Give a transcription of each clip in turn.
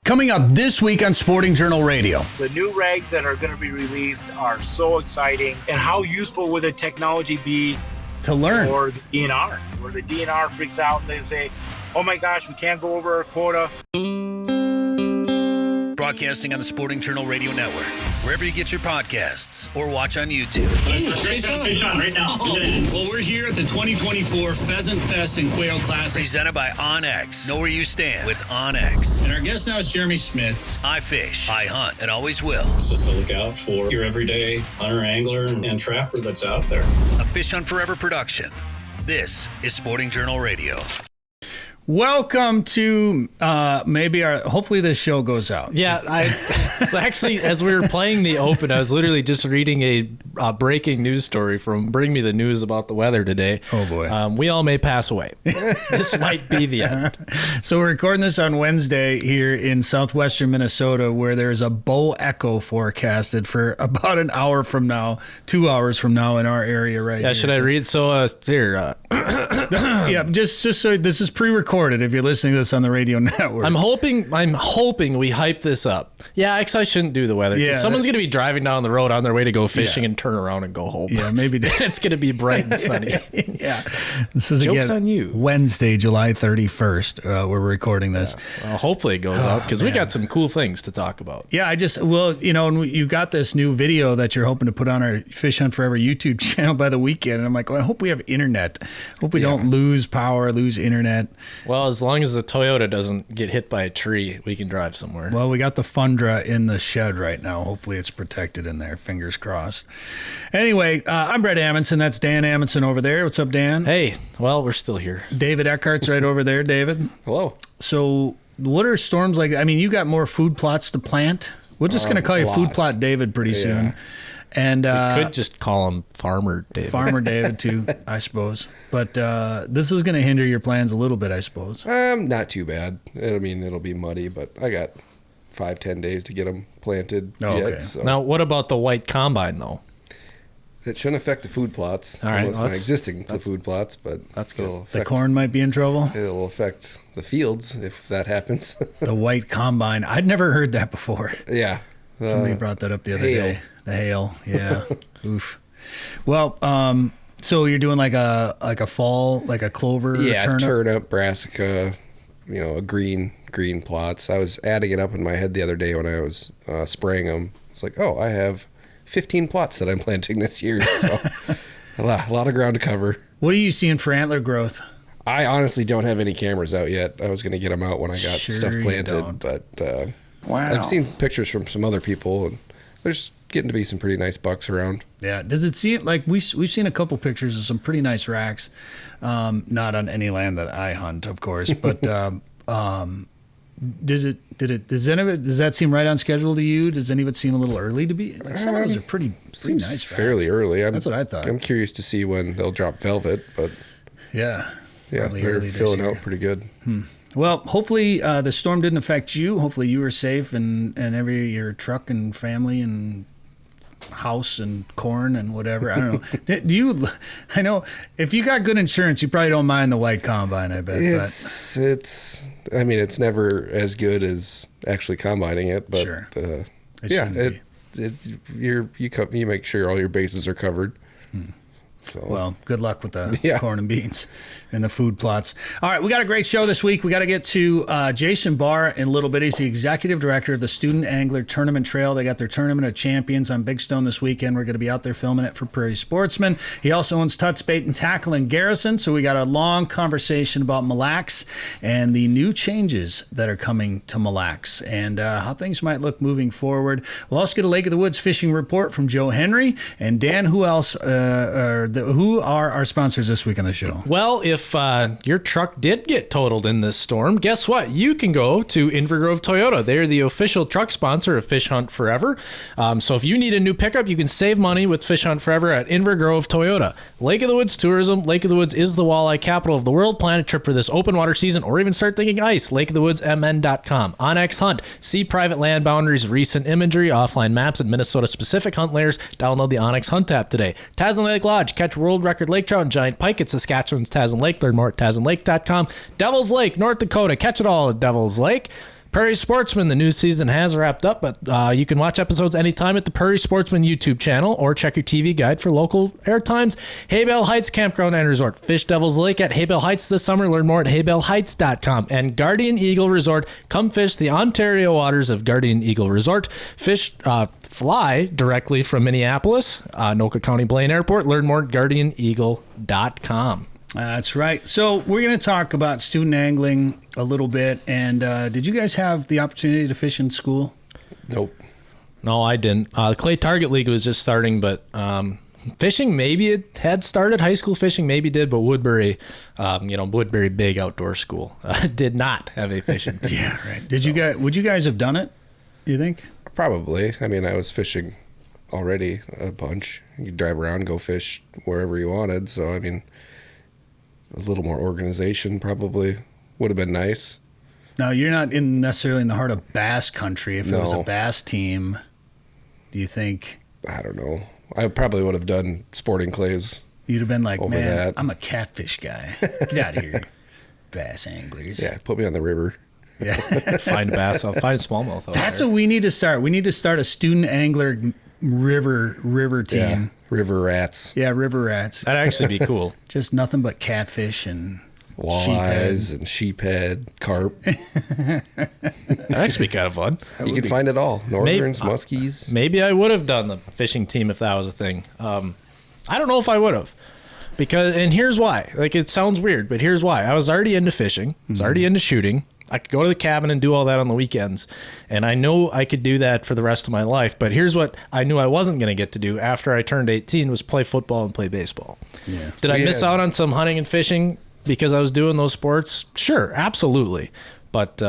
Coming up this week on Sporting Journal Radio. The new regs that are going to be released are so exciting. And how useful would the technology be to learn for the DNR? Where the DNR freaks out and they say, oh my gosh, we can't go over our quota. Broadcasting on the Sporting Journal Radio Network, wherever you get your podcasts or watch on YouTube. Fish on right now. Well, we're here at the 2024 Pheasant Fest and Quail Classic, presented by OnX. Know where you stand with OnX. And our guest now is Jeremy Smith. I fish, I hunt, and always will. It's just a lookout for your everyday hunter, angler, and trapper that's out there. A Fish Hunt Forever production. This is Sporting Journal Radio. Welcome to hopefully this show goes out. Yeah, I actually, as we were playing the open, I was literally just reading a breaking news story from Bring Me the News about the weather today. Oh boy. We all may pass away. This might be the end. So we're recording this on Wednesday here in southwestern Minnesota, where there's a bow echo forecasted for about an hour from now, 2 hours from now in our area right here. Yeah, should I read? So here. Yeah, just so this is pre-recorded if you're listening to this on the radio network. I'm hoping we hype this up. Yeah, actually I shouldn't do the weather. Yeah, someone's going to be driving down the road on their way to go fishing and turn around and go home. Yeah, maybe. It's going to be bright and sunny. Yeah. This is Joke's on you. Wednesday, July 31st. We're recording this. Yeah. Well, hopefully it goes up because we got some cool things to talk about. Yeah, and you got this new video that you're hoping to put on our Fish Hunt Forever YouTube channel by the weekend. And I'm like, well, I hope we have internet. Hope we don't lose power, lose internet. Well, as long as the Toyota doesn't get hit by a tree, we can drive somewhere. Well, we got the Fundra in the shed right now. Hopefully it's protected in there. Fingers crossed. Anyway, I'm Bret Amundsen. That's Dan Amundsen over there. What's up, Dan? Hey, well, we're still here. David Eckhart's right over there. David. Hello. So what are storms like? I mean, you got more food plots to plant. We're just going to call you Food Plot David pretty soon. And we could just call him Farmer David. Farmer David too, I suppose. But this is going to hinder your plans a little bit, I suppose. Not too bad. I mean, it'll be muddy, but I got 5-10 days to get them planted yet. Okay. So. Now, what about the white combine, though? It shouldn't affect the food plots. All right, it's my existing food plots, but that's good. The corn might be in trouble. It'll affect the fields if that happens. The white combine. I'd never heard that before. Yeah. Somebody brought that up the other day. The hail. Yeah. Oof. Well, so you're doing like a fall, like a clover turnip, brassica, green plots. I was adding it up in my head the other day when I was spraying them. It's like, oh, I have 15 plots that I'm planting this year. So a lot of ground to cover. What are you seeing for antler growth? I honestly don't have any cameras out yet. I was going to get them out when I got stuff planted, but wow. I've seen pictures from some other people, and there's getting to be some pretty nice bucks around. Yeah. Does it seem like we've seen a couple pictures of some pretty nice racks, not on any land that I hunt, of course, but does that seem right on schedule to you? Does any of it seem a little early to be? Like some of those are pretty nice. Fairly early. That's what I thought. I'm curious to see when they'll drop velvet, but yeah, they're filling out pretty good. Well, hopefully the storm didn't affect you. Hopefully you were safe and your truck and family and house and corn and whatever. I don't know. I know if you got good insurance, you probably don't mind the white combine, I bet. It's never as good as actually combining it, but sure. You make sure all your bases are covered. So. Well, good luck with the corn and beans and the food plots. All right, we got a great show this week. We got to get to Jason Bahr in a little bit. He's the executive director of the Student Angler Tournament Trail. They got their Tournament of Champions on Big Stone this weekend. We're going to be out there filming it for Prairie Sportsmen. He also owns Tutt's Bait and Tackle in Garrison. So we got a long conversation about Mille Lacs and the new changes that are coming to Mille Lacs and how things might look moving forward. We'll also get a Lake of the Woods fishing report from Joe Henry. And Dan, who else who are our sponsors this week on the show? Well, if your truck did get totaled in this storm, guess what? You can go to Invergrove Toyota. They're the official truck sponsor of Fish Hunt Forever. So if you need a new pickup, you can save money with Fish Hunt Forever at Invergrove Toyota. Lake of the Woods Tourism. Lake of the Woods is the walleye capital of the world. Plan a trip for this open water season or even start thinking ice. LakeoftheWoodsMN.com. OnX Hunt. See private land boundaries, recent imagery, offline maps, and Minnesota-specific hunt layers. Download the OnX Hunt app today. Tasman Lake Lodge. Catch world record lake trout and giant pike at Saskatchewan's Tasman Lake. Learn more at TasmanLake.com. Devil's Lake, North Dakota. Catch it all at Devil's Lake. Prairie Sportsman, the new season has wrapped up, but you can watch episodes anytime at the Prairie Sportsman YouTube channel or check your TV guide for local air times. Haybell Heights Campground and Resort. Fish Devil's Lake at Haybell Heights this summer. Learn more at haybellheights.com. And Guardian Eagle Resort. Come fish the Ontario waters of Guardian Eagle Resort. Fish fly directly from Minneapolis, Anoka County Blaine Airport. Learn more at guardianeagle.com. That's right. So we're going to talk about student angling a little bit. And did you guys have the opportunity to fish in school? Nope. No, I didn't. Clay Target League was just starting, but fishing, maybe it had started. High school fishing maybe did, but Woodbury, Woodbury big outdoor school, did not have a fishing team. Yeah, right. Would you guys have done it, you think? Probably. I mean, I was fishing already a bunch. You drive around, go fish wherever you wanted. So, I mean, a little more organization probably would have been nice. Now, you're not necessarily in the heart of bass country. If it was a bass team, do you think? I don't know. I probably would have done sporting clays. You'd have been like, man, that. I'm a catfish guy. Get out of here, bass anglers. Yeah, put me on the river. Yeah. Find a bass. I'll find a smallmouth. That's what we need to start. We need to start a student angler river team. Yeah, river rats. Yeah, river rats. That'd actually be cool. Just nothing but catfish and walleyes and sheephead, carp. That'd actually be kind of fun. You can find it all. Northerns, muskies. Maybe I would have done the fishing team if that was a thing. I don't know if I would have. And here's why. Like, it sounds weird, but here's why. I was already into fishing. I was already into shooting. I could go to the cabin and do all that on the weekends. And I know I could do that for the rest of my life. But here's what I knew I wasn't going to get to do after I turned 18 was play football and play baseball. Yeah. Did I miss out on some hunting and fishing because I was doing those sports? Sure, absolutely. But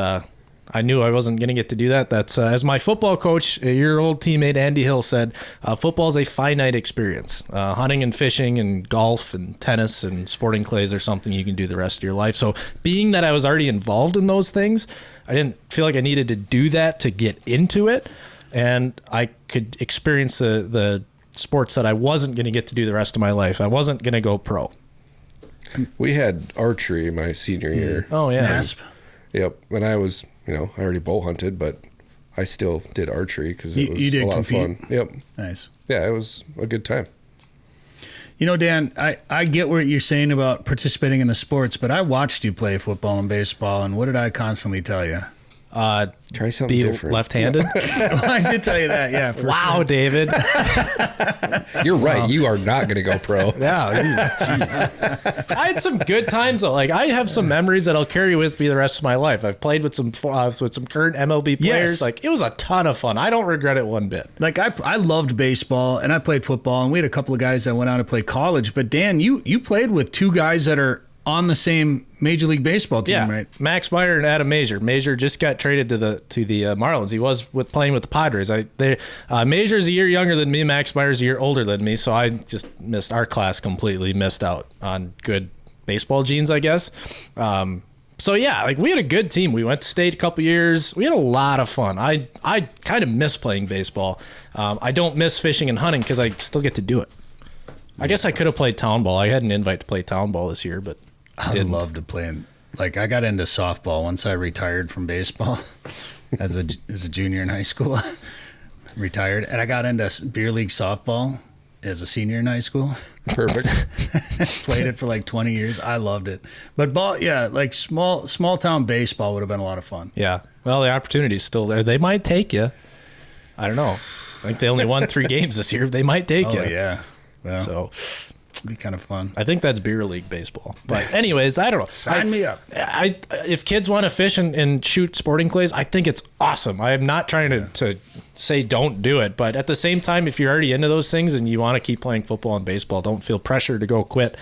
I knew I wasn't going to get to do that. That's as my football coach, your old teammate Andy Hill said, football is a finite experience. Hunting and fishing and golf and tennis and sporting clays are something you can do the rest of your life. So being that I was already involved in those things, I didn't feel like I needed to do that to get into it. And I could experience the sports that I wasn't going to get to do the rest of my life. I wasn't going to go pro. We had archery my senior year. Oh, yeah. NASP. Yep. And I was, I already bow hunted, but I still did archery because it was a lot of fun. Yep. Nice. Yeah, it was a good time. Dan, I get what you're saying about participating in the sports, but I watched you play football and baseball, and what did I constantly tell you? Try something different. Left-handed. Well, I did tell you that, yeah. Wow, sure. David. You're right. You are not going to go pro. Yeah, jeez. I had some good times though. Like I have some memories that I'll carry with me the rest of my life. I've played with some current MLB players. Yes. Like it was a ton of fun. I don't regret it one bit. Like I loved baseball and I played football, and we had a couple of guys that went out to play college. But Dan, you played with two guys that are on the same Major League Baseball team, right? Max Bahr and Adam Major. Major just got traded to the Marlins. He was playing with the Padres. Major's a year younger than me. Max Bahr's a year older than me, so I just missed our class completely. Missed out on good baseball genes, I guess. So yeah, like we had a good team. We went to state a couple years. We had a lot of fun. I kind of miss playing baseball. I don't miss fishing and hunting because I still get to do it. I guess I could have played town ball. I had an invite to play town ball this year, but I'd love to play. I got into softball once I retired from baseball as a junior in high school. Retired, and I got into beer league softball as a senior in high school. Perfect. Played it for like 20 years. I loved it. But like small town baseball would have been a lot of fun. Yeah. Well, the opportunity's still there. They might take you. I don't know. I think they only won 3 games this year. They might take you. Oh yeah. Well, so it'd be kind of fun. I think that's beer league baseball. But anyways, I don't know. Sign me up. If kids want to fish and shoot sporting clays, I think it's awesome. I am not trying to say don't do it. But at the same time, if you're already into those things and you want to keep playing football and baseball, don't feel pressure to go quit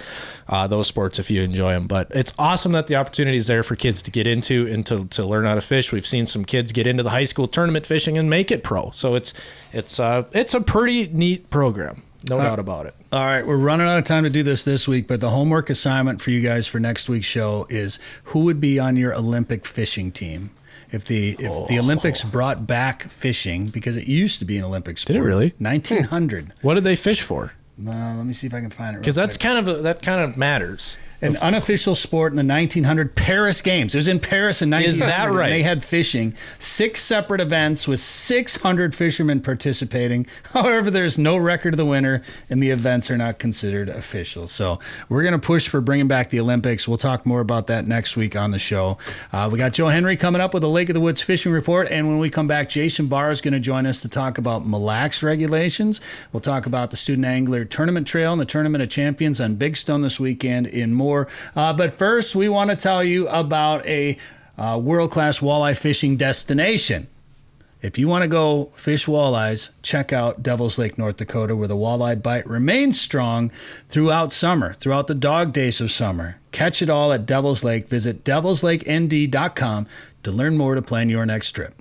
those sports if you enjoy them. But it's awesome that the opportunity is there for kids to get into and to learn how to fish. We've seen some kids get into the high school tournament fishing and make it pro. So it's a pretty neat program. No doubt about it. All right, we're running out of time to do this week, but the homework assignment for you guys for next week's show is who would be on your Olympic fishing team? If the Olympics brought back fishing, because it used to be an Olympic sport. Did it really? 1900. What did they fish for? Let me see if I can find it. Because that kind of matters. an unofficial sport in the 1900 Paris Games. It was in Paris in 1900. Is that right? And they had fishing. 6 separate events with 600 fishermen participating. However, there's no record of the winner, and the events are not considered official. So we're going to push for bringing back the Olympics. We'll talk more about that next week on the show. We got Joe Henry coming up with a Lake of the Woods fishing report, and when we come back, Jason Bahr is going to join us to talk about Mille Lacs regulations. We'll talk about the Student Angler Tournament Trail and the Tournament of Champions on Big Stone this weekend and more. But first, we want to tell you about a world-class walleye fishing destination. If you want to go fish walleyes, check out Devil's Lake, North Dakota, where the walleye bite remains strong throughout summer, throughout the dog days of summer. Catch it all at Devil's Lake. Visit devilslakend.com to learn more to plan your next trip.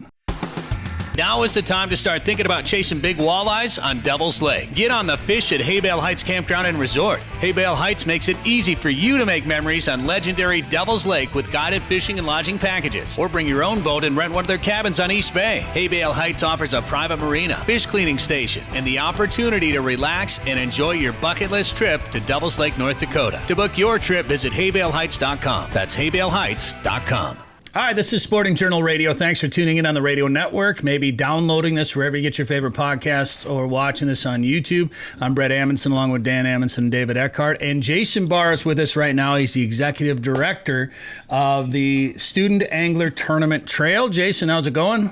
Now is the time to start thinking about chasing big walleyes on Devil's Lake. Get on the fish at Haybale Heights Campground and Resort. Haybale Heights makes it easy for you to make memories on legendary Devil's Lake with guided fishing and lodging packages. Or bring your own boat and rent one of their cabins on East Bay. Haybale Heights offers a private marina, fish cleaning station, and the opportunity to relax and enjoy your bucket list trip to Devil's Lake, North Dakota. To book your trip, visit haybaleheights.com. That's haybaleheights.com. All right, this is Sporting Journal Radio. Thanks for tuning in on the radio network, maybe downloading this wherever you get your favorite podcasts or watching this on YouTube. I'm Bret Amundson along with Dan Amundson and David Eckhart. And Jason Bahr is with us right now. He's the executive director of the Student Angler Tournament Trail. Jason, how's it going?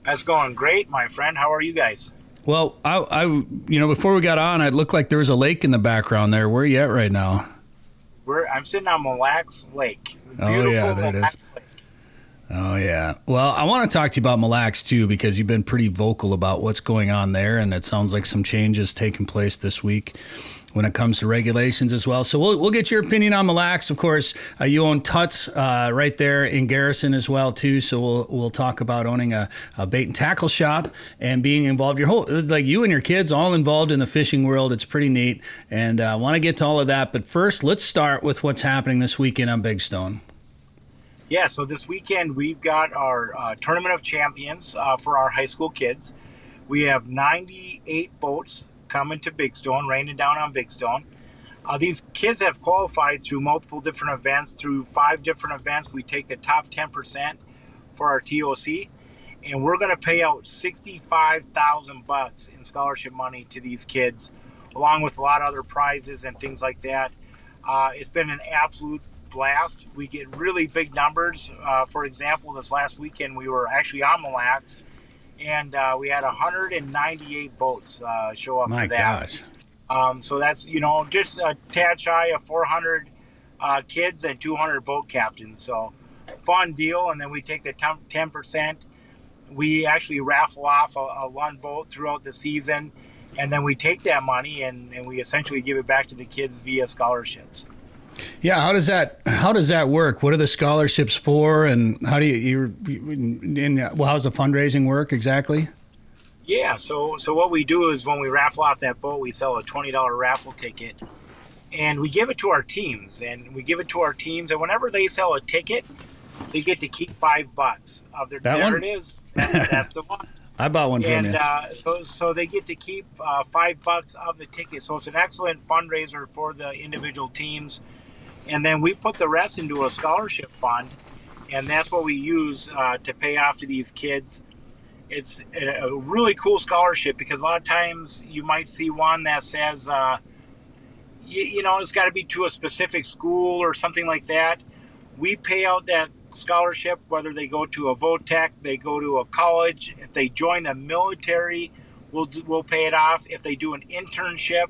That's going great, my friend. How are you guys? Well, I before we got on, it looked like there was a lake in the background there. Where are you at right now? I'm sitting on Mille Lacs Lake. Oh, yeah, there it is. Oh, yeah. Well, I want to talk to you about Mille Lacs, too, because you've been pretty vocal about what's going on there, and it sounds like some changes taking place this week when it comes to regulations as well. So we'll get your opinion on Mille Lacs. Of course, you own Tutt's right there in Garrison as well, too. So we'll talk about owning a bait and tackle shop and being involved. You and your kids all involved in the fishing world. It's pretty neat, and I want to get to all of that. But first, let's start with what's happening this weekend on Big Stone. Yeah, so this weekend we've got our Tournament of Champions for our high school kids. We have 98 boats coming to Big Stone, raining down on Big Stone. These kids have qualified through multiple different events. Through 5 different events, we take the top 10% for our TOC, and we're going to pay out $65,000 in scholarship money to these kids, along with a lot of other prizes and things like that. It's been an absolute blast. We get really big numbers. For example, this last weekend we were actually on Mille Lacs, and we had 198 boats show up for that. My gosh. So that's just a tad shy of 400 kids and 200 boat captains. So fun deal. And then we take the 10%. We actually raffle off a one boat throughout the season, and then we take that money and we essentially give it back to the kids via scholarships. Yeah, how does that work? What are the scholarships for, and how do how's the fundraising work exactly? Yeah, so what we do is when we raffle off that boat, we sell a $20 raffle ticket, and we give it to our teams. And whenever they sell a ticket, they get to keep $5 of their. That there one? It is. That's the one. I bought one from you. And so they get to keep $5 of the ticket. So it's an excellent fundraiser for the individual teams. And then we put the rest into a scholarship fund, and that's what we use to pay off to these kids. It's a really cool scholarship because a lot of times you might see one that says, it's got to be to a specific school or something like that. We pay out that scholarship whether they go to a VOTEC, they go to a college. If they join the military, we'll pay it off. If they do an internship,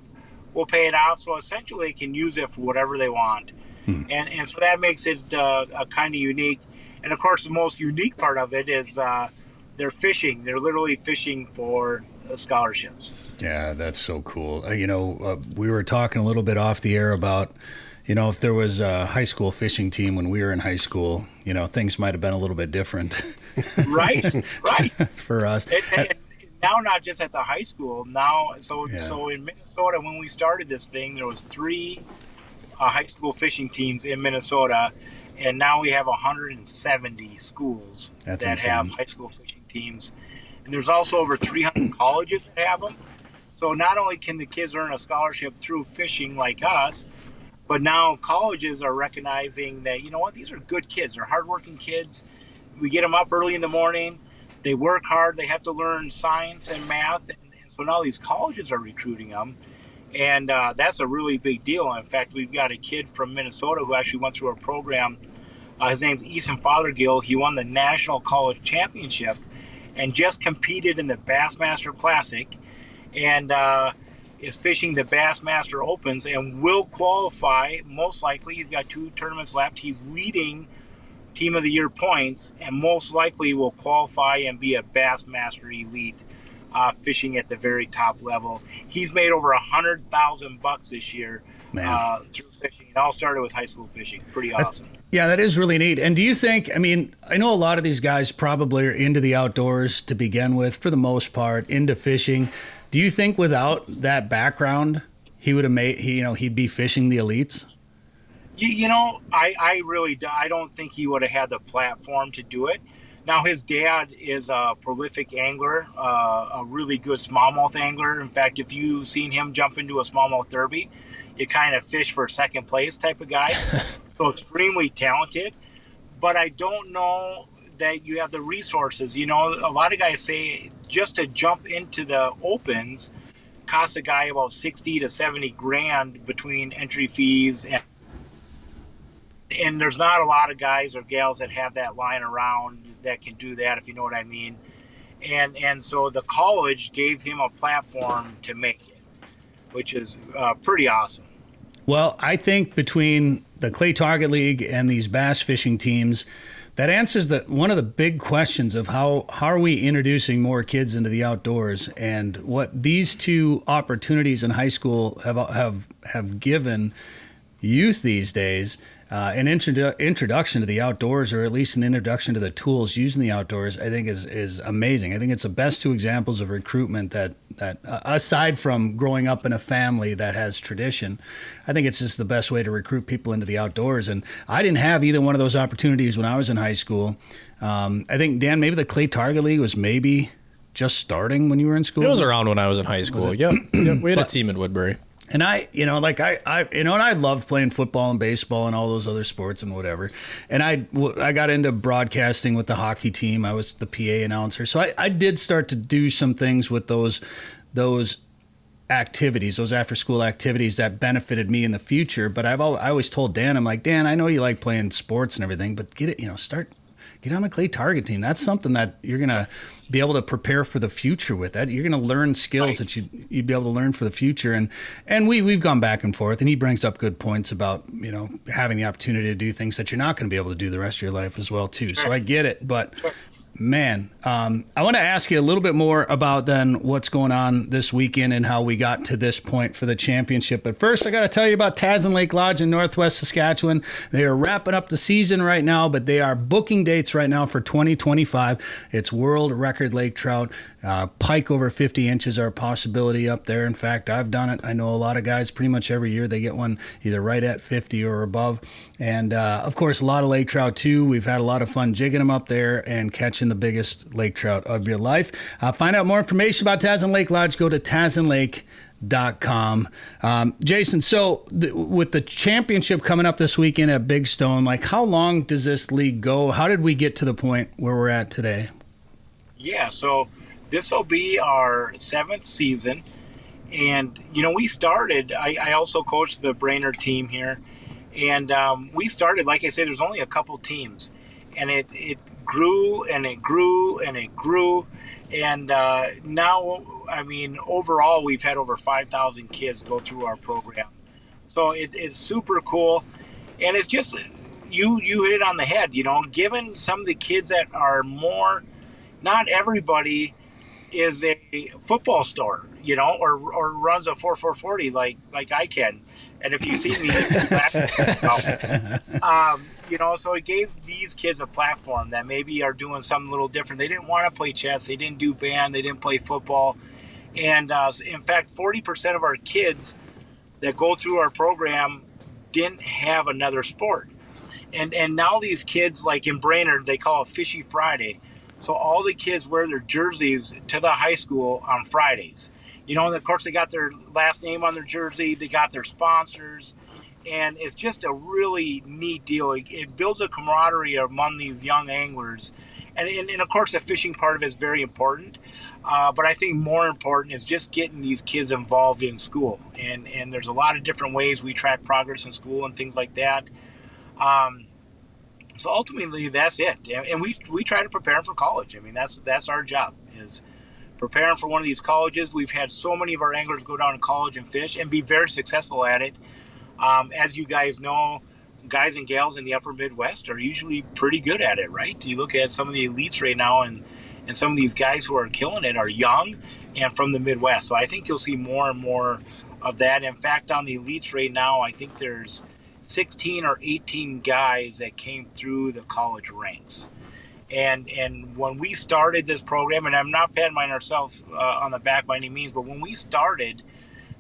we'll pay it off. So essentially they can use it for whatever they want. And so that makes it kind of unique. And of course, the most unique part of it is they're fishing. They're literally fishing for scholarships. Yeah, that's so cool. We were talking a little bit off the air about, if there was a high school fishing team when we were in high school, things might have been a little bit different. Right. For us. And now, not just at the high school. So in Minnesota, when we started this thing, there was 3 high school fishing teams in Minnesota, and now we have 170 schools that have high school fishing teams. And there's also over 300 colleges that have them. So not only can the kids earn a scholarship through fishing like us, But now colleges are recognizing that, you know what, these are good kids. They're hardworking kids. We get them up early in the morning. They work hard. They have to learn science and math. And so now these colleges are recruiting them. And that's a really big deal. In fact, we've got a kid from Minnesota who actually went through our program. His name's Eason Fothergill. He won the National College Championship and just competed in the Bassmaster Classic. And is fishing the Bassmaster Opens and will qualify, most likely. He's got 2 tournaments left. He's leading Team of the Year points and most likely will qualify and be a Bassmaster Elite fishing at the very top level. He's made over $100,000 this year through fishing. It all started with high school fishing. Pretty awesome. Yeah, that is really neat. And do you think, I mean, I know a lot of these guys probably are into the outdoors to begin with, for the most part, into fishing. Do you think without that background, he would have made, he'd be fishing the elites? I really I don't think he would have had the platform to do it. Now, his dad is a prolific angler, a really good smallmouth angler. In fact, if you've seen him jump into a smallmouth derby, you kind of fish for second place type of guy. So extremely talented. But I don't know that you have the resources. A lot of guys say just to jump into the opens costs a guy about 60 to 70 grand between entry fees and there's not a lot of guys or gals that have that lying around that can do that, if you know what I mean. And so the college gave him a platform to make it, which is pretty awesome. Well, I think between the Clay Target League and these bass fishing teams, that answers one of the big questions of how are we introducing more kids into the outdoors, and what these 2 opportunities in high school have given youth these days. An introduction to the outdoors, or at least an introduction to the tools used in the outdoors, I think is amazing. I think it's the best 2 examples of recruitment that aside from growing up in a family that has tradition, I think it's just the best way to recruit people into the outdoors. And I didn't have either one of those opportunities when I was in high school. I think, Dan, maybe the Clay Target League was maybe just starting when you were in school. It was around when I was in high school. Yep. We had a team in Woodbury. And I loved playing football and baseball and all those other sports and whatever. And I got into broadcasting with the hockey team. I was the PA announcer. So I did start to do some things with those activities, those after school activities that benefited me in the future. But I always told Dan, I'm like, Dan, I know you like playing sports and everything, but get on the Clay Target team. That's something that you're going to be able to prepare for the future with. That you're going to learn skills that you'd be able to learn for the future. And we've gone back and forth, and he brings up good points about, having the opportunity to do things that you're not going to be able to do the rest of your life as well too. So I get it, but man, I want to ask you a little bit more about then what's going on this weekend and how we got to this point for the championship. But first, I got to tell you about Tasman Lake Lodge in Northwest Saskatchewan. They are wrapping up the season right now, but they are booking dates right now for 2025. It's world record lake trout. Pike over 50 inches are a possibility up there. In fact, I've done it. I know a lot of guys pretty much every year they get one either right at 50 or above. And of course, a lot of lake trout too. We've had a lot of fun jigging them up there and catching the biggest lake trout of your life. Find out more information about Tasman Lake Lodge. Go to tasmanlake.com. Jason, so with the championship coming up this weekend at Big Stone, how long does this league go? How did we get to the point where we're at today? Yeah, so this will be our 7th season. And, we started, I also coached the Brainerd team here. And we started, like I said, there's only a couple teams. And it grew and it grew and it grew. And now, overall, we've had over 5,000 kids go through our program. So it's super cool. And it's just, you hit it on the head, given some of the kids that are more, not everybody is a football star, or runs a 4.40 like I can. And if you see me, so it gave these kids a platform that maybe are doing something a little different. They didn't want to play chess. They didn't do band. They didn't play football. And in fact, 40% of our kids that go through our program didn't have another sport. And now these kids, like in Brainerd, they call it Fishy Friday. So all the kids wear their jerseys to the high school on Fridays. And of course, they got their last name on their jersey. They got their sponsors. And it's just a really neat deal. It builds a camaraderie among these young anglers. And of course, the fishing part of it is very important. But I think more important is just getting these kids involved in school. And there's a lot of different ways we track progress in school and things like that. So ultimately, that's it. And we try to prepare them for college. I mean, that's our job, is preparing for one of these colleges. We've had so many of our anglers go down to college and fish and be very successful at it. As you guys know, guys and gals in the upper Midwest are usually pretty good at it, right? You look at some of the elites right now, and some of these guys who are killing it are young and from the Midwest. So I think you'll see more and more of that. In fact, on the elites right now, I think there's 16 or 18 guys that came through the college ranks. And when we started this program, and I'm not patting myself on the back by any means, but when we started,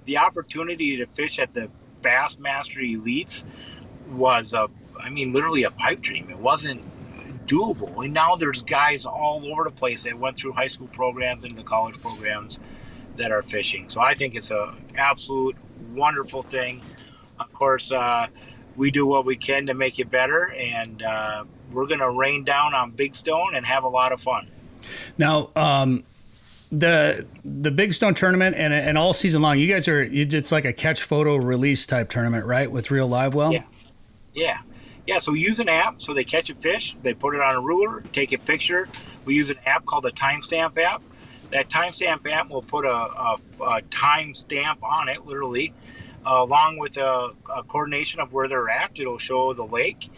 the opportunity to fish at the Bassmaster Elites was literally a pipe dream. It wasn't doable. And now there's guys all over the place that went through high school programs and the college programs that are fishing. So I think it's a absolute wonderful thing. Of course, we do what we can to make it better, and we're going to rain down on Big Stone and have a lot of fun. Now, the Big Stone tournament and all season long, you guys it's like a catch photo release type tournament, right? With real live well? Yeah. So we use an app. So they catch a fish, they put it on a ruler, take a picture. We use an app called the timestamp app. That timestamp app will put a timestamp on it, literally, along with a coordination of where they're at. It'll show the lake,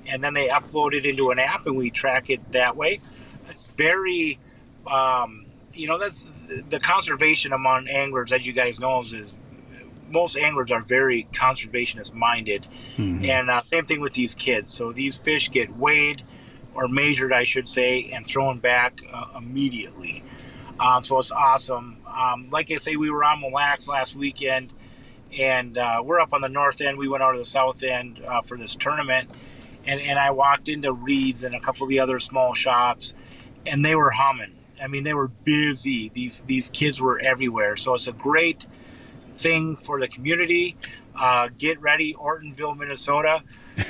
and then they upload it into an app, and we track it that way. It's very, that's the conservation among anglers, as you guys know, is most anglers are very conservationist minded. Mm-hmm. And same thing with these kids. So these fish get weighed or measured, I should say, and thrown back immediately. So it's awesome. Like I say, we were on Mille Lacs last weekend, and we're up on the north end. We went out to the south end for this tournament, and I walked into Reed's and a couple of the other small shops, and they were humming. I mean, they were busy. These kids were everywhere. So it's a great thing for the community. Get ready, Ortonville, Minnesota.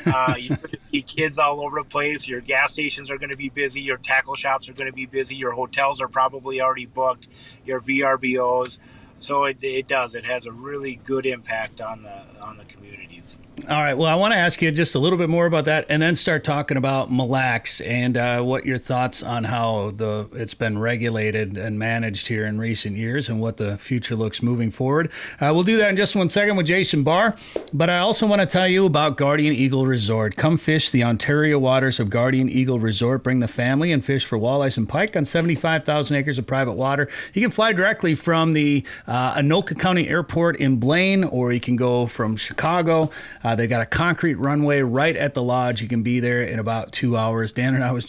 You're going to see kids all over the place. Your gas stations are going to be busy. Your tackle shops are going to be busy. Your hotels are probably already booked. Your VRBOs. So it does. It has a really good impact on the communities. All right. Well, I want to ask you just a little bit more about that, and then start talking about Mille Lacs and what your thoughts on how it's been regulated and managed here in recent years, and what the future looks moving forward. We'll do that in just 1 second with Jason Bahr. But I also want to tell you about Guardian Eagle Resort. Come fish the Ontario waters of Guardian Eagle Resort. Bring the family and fish for walleyes and pike on 75,000 acres of private water. You can fly directly from the Anoka County Airport in Blaine, or you can go from Chicago. They've got a concrete runway right at the lodge. You can be there in about 2 hours. Dan and I were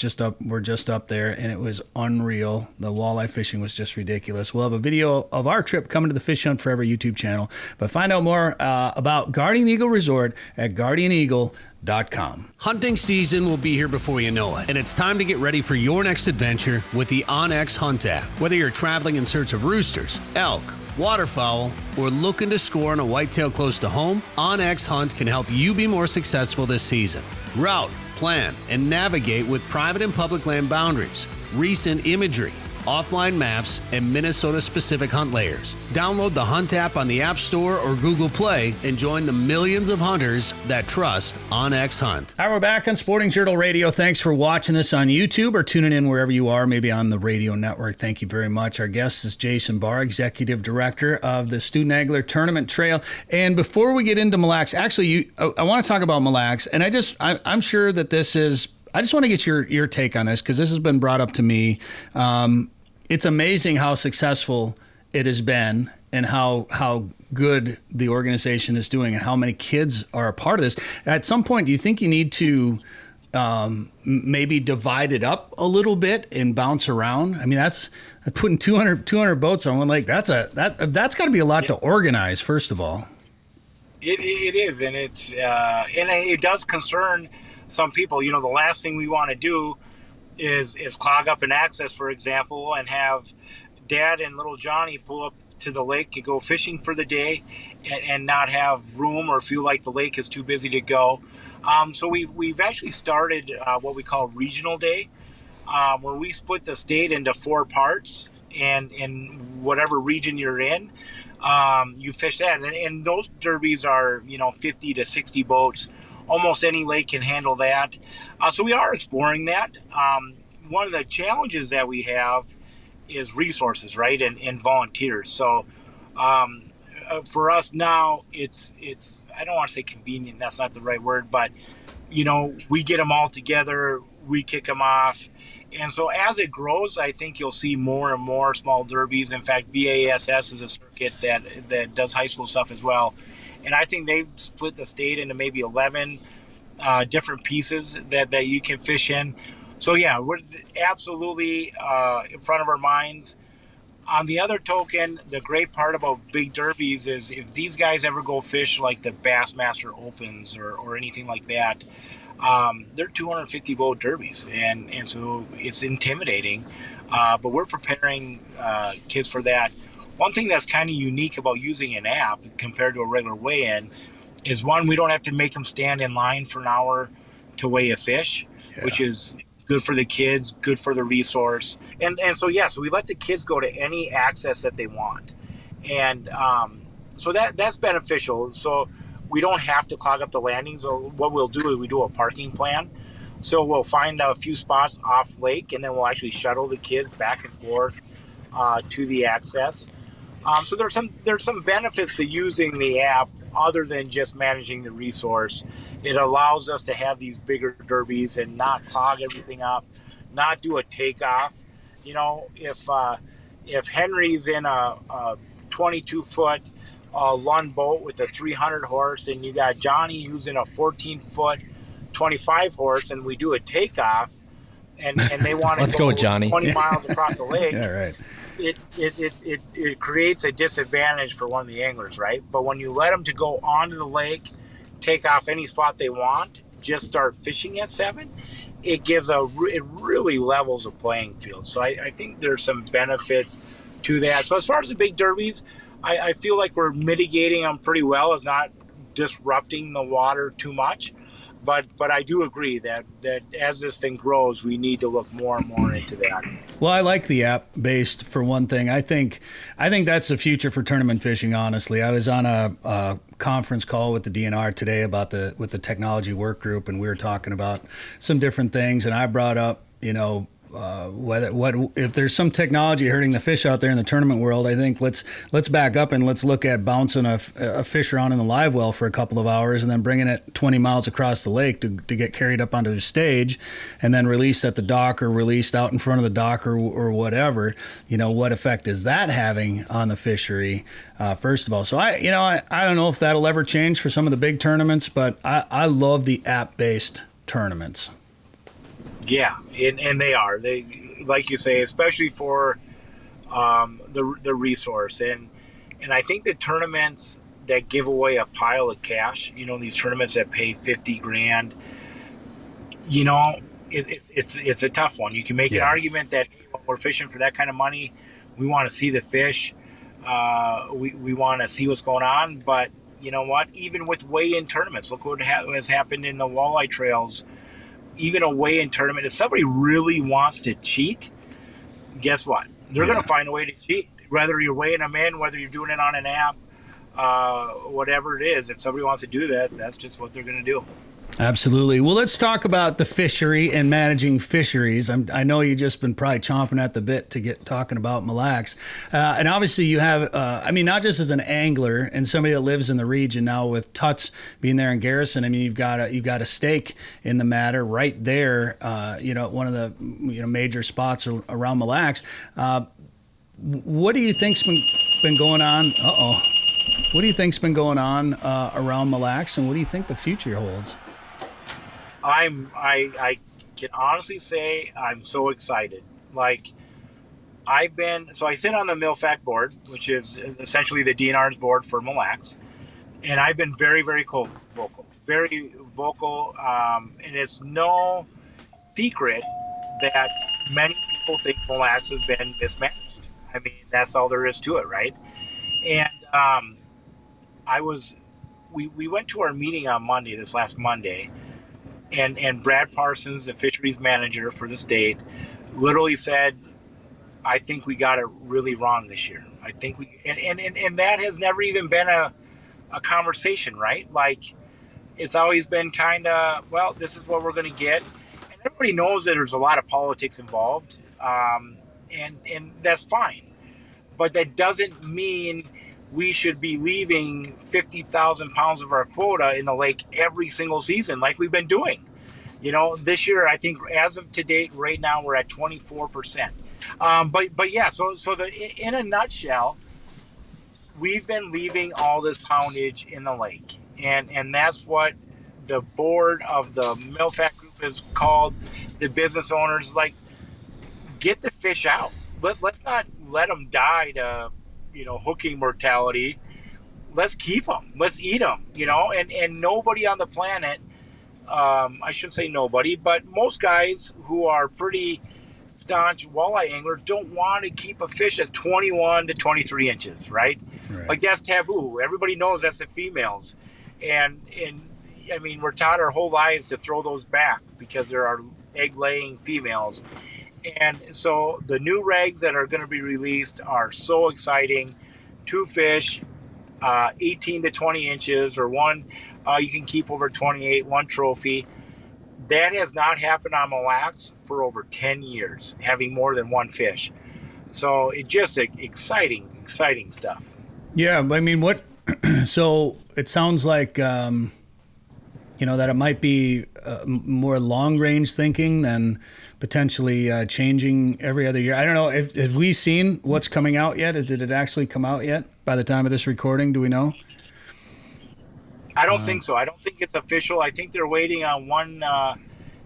just up there, and it was unreal. The walleye fishing was just ridiculous. We'll have a video of our trip coming to the Fish Hunt Forever YouTube channel. But find out more about Guardian Eagle Resort at guardianeagle.com. Hunting season will be here before you know it, and it's time to get ready for your next adventure with the OnX Hunt app. Whether you're traveling in search of roosters, elk, waterfowl, or looking to score on a whitetail close to home, OnX Hunt can help you be more successful this season. Route, plan, and navigate with private and public land boundaries, recent imagery, offline maps, and Minnesota-specific hunt layers. Download the Hunt app on the App Store or Google Play and join the millions of hunters that trust OnX Hunt. All right, we're back on Sporting Journal Radio. Thanks for watching this on YouTube or tuning in wherever you are, maybe on the radio network. Thank you very much. Our guest is Jason Bahr, Executive Director of the Student Angler Tournament Trail. And before we get into Mille Lacs, actually, I want to talk about Mille Lacs, and I'm sure that this is, I just want to get your take on this, because this has been brought up to me. It's amazing how successful it has been, and how good the organization is doing, and how many kids are a part of this. At some point, do you think you need to maybe divide it up a little bit and bounce around? I mean, that's putting 200 boats on one lake. That's got to be a lot to organize, first of all. It is, and it does concern some people. You know, the last thing we want to do is clog up an access, for example, and have Dad and little Johnny pull up to the lake, could go fishing for the day and not have room or feel like the lake is too busy to go. So we've actually started what we call regional day, where we split the state into 4 parts, and in whatever region you're in, you fish that. And those derbies are, 50 to 60 boats. Almost any lake can handle that. So we are exploring that. One of the challenges that we have is resources, right, and volunteers. So for us now, it's I don't want to say convenient. That's not the right word, but we get them all together, we kick them off, and so as it grows, I think you'll see more and more small derbies. In fact, BASS is a circuit that does high school stuff as well, and I think they've split the state into maybe 11 different pieces that you can fish in. So yeah, we're absolutely in front of our minds. On the other token, the great part about big derbies is if these guys ever go fish like the Bassmaster Opens or anything like that, they're 250 boat derbies, and so it's intimidating. But we're preparing kids for that. One thing that's kind of unique about using an app compared to a regular weigh-in is, one, we don't have to make them stand in line for an hour to weigh a fish, which is good for the kids, good for the resource. And so we let the kids go to any access that they want. And so that's beneficial. So we don't have to clog up the landings. So what we'll do is we do a parking plan. So we'll find a few spots off lake, and then we'll actually shuttle the kids back and forth to the access. So there's some benefits to using the app other than just managing the resource. It allows us to have these bigger derbies and not clog everything up, not do a takeoff. If Henry's in a 22-foot Lund boat with a 300 horse, and you got Johnny who's in a 14-foot 25 horse, and we do a takeoff, and they want to go Johnny. 20 miles across the lake. Yeah, right. It creates a disadvantage for one of the anglers, right? But when you let them to go onto the lake, take off any spot they want, just start fishing at 7, it really levels the playing field. So I think there's some benefits to that. So as far as the big derbies, I feel like we're mitigating them pretty well as not disrupting the water too much. But I do agree that as this thing grows, we need to look more and more into that. Well, I like the app based for one thing. I think that's the future for tournament fishing. Honestly, I was on a conference call with the DNR today with the technology work group, and we were talking about some different things. And I brought up, if there's some technology hurting the fish out there in the tournament world, I think let's back up and let's look at bouncing a fish around in the live well for a couple of hours and then bringing it 20 miles across the lake to get carried up onto the stage and then released at the dock or released out in front of the dock or whatever. What effect is that having on the fishery? First of all, so I don't know if that'll ever change for some of the big tournaments, but I love the app-based tournaments. Yeah, and they are. They, like you say, especially for the resource. And I think the tournaments that give away a pile of cash, these tournaments that pay $50,000, it's a tough one. You can make an argument that we're fishing for that kind of money. We want to see the fish. We want to see what's going on. But you know what? Even with weigh-in tournaments, look what has happened in the walleye trails. Even a weigh-in tournament, if somebody really wants to cheat, guess what? They're going to find a way to cheat. Whether you're weighing them in, whether you're doing it on an app, whatever it is, if somebody wants to do that, that's just what they're going to do. Absolutely. Well, let's talk about the fishery and managing fisheries. I know you've just been probably chomping at the bit to get talking about Mille Lacs. And obviously you have, not just as an angler and somebody that lives in the region now with Tutt's being there in Garrison. You've got a stake in the matter right there, one of the major spots around Mille Lacs. What do you think's been going on? What do you think's been going on around Mille Lacs, and what do you think the future holds? I can honestly say I'm so excited. Like I sit on the MilFac board, which is essentially the DNR's board for Mille Lacs, and I've been very, very vocal. And it's no secret that many people think Mille Lacs has been mismanaged. That's all there is to it, right? And we went to our meeting on Monday, this last Monday, and Brad Parsons, the fisheries manager for the state, literally said, I think we got it really wrong this year. I think and that has never even been a conversation, right? Like, it's always been kind of, well, this is what we're going to get. And everybody knows that there's a lot of politics involved. And that's fine. But that doesn't mean we should be leaving 50,000 pounds of our quota in the lake every single season like we've been doing. This year, I think as of to date, right now, we're at 24%. But yeah, so in a nutshell, we've been leaving all this poundage in the lake. And that's what the board of the MilFat group has called the business owners, like, get the fish out. Let's not let them die to, hooking mortality. Let's keep them. Let's eat them, and nobody on the planet, I shouldn't say nobody, but most guys who are pretty staunch walleye anglers don't want to keep a fish that's 21 to 23 inches, right? Like, that's taboo. Everybody knows that's the females. And I mean, we're taught our whole lives to throw those back because there are egg-laying females. And so the new regs that are going to be released are so exciting. 2 fish, 18 to 20 inches, or one you can keep over 28, 1 trophy. That has not happened on Mille Lacs for over 10 years, having more than 1 fish. So it's just exciting stuff. Yeah, I mean, so it sounds like, that it might be more long-range thinking than potentially changing every other year. I don't know. Have we seen what's coming out yet? Did it actually come out yet by the time of this recording? Do we know? I don't think so. I don't think it's official. I think they're waiting on one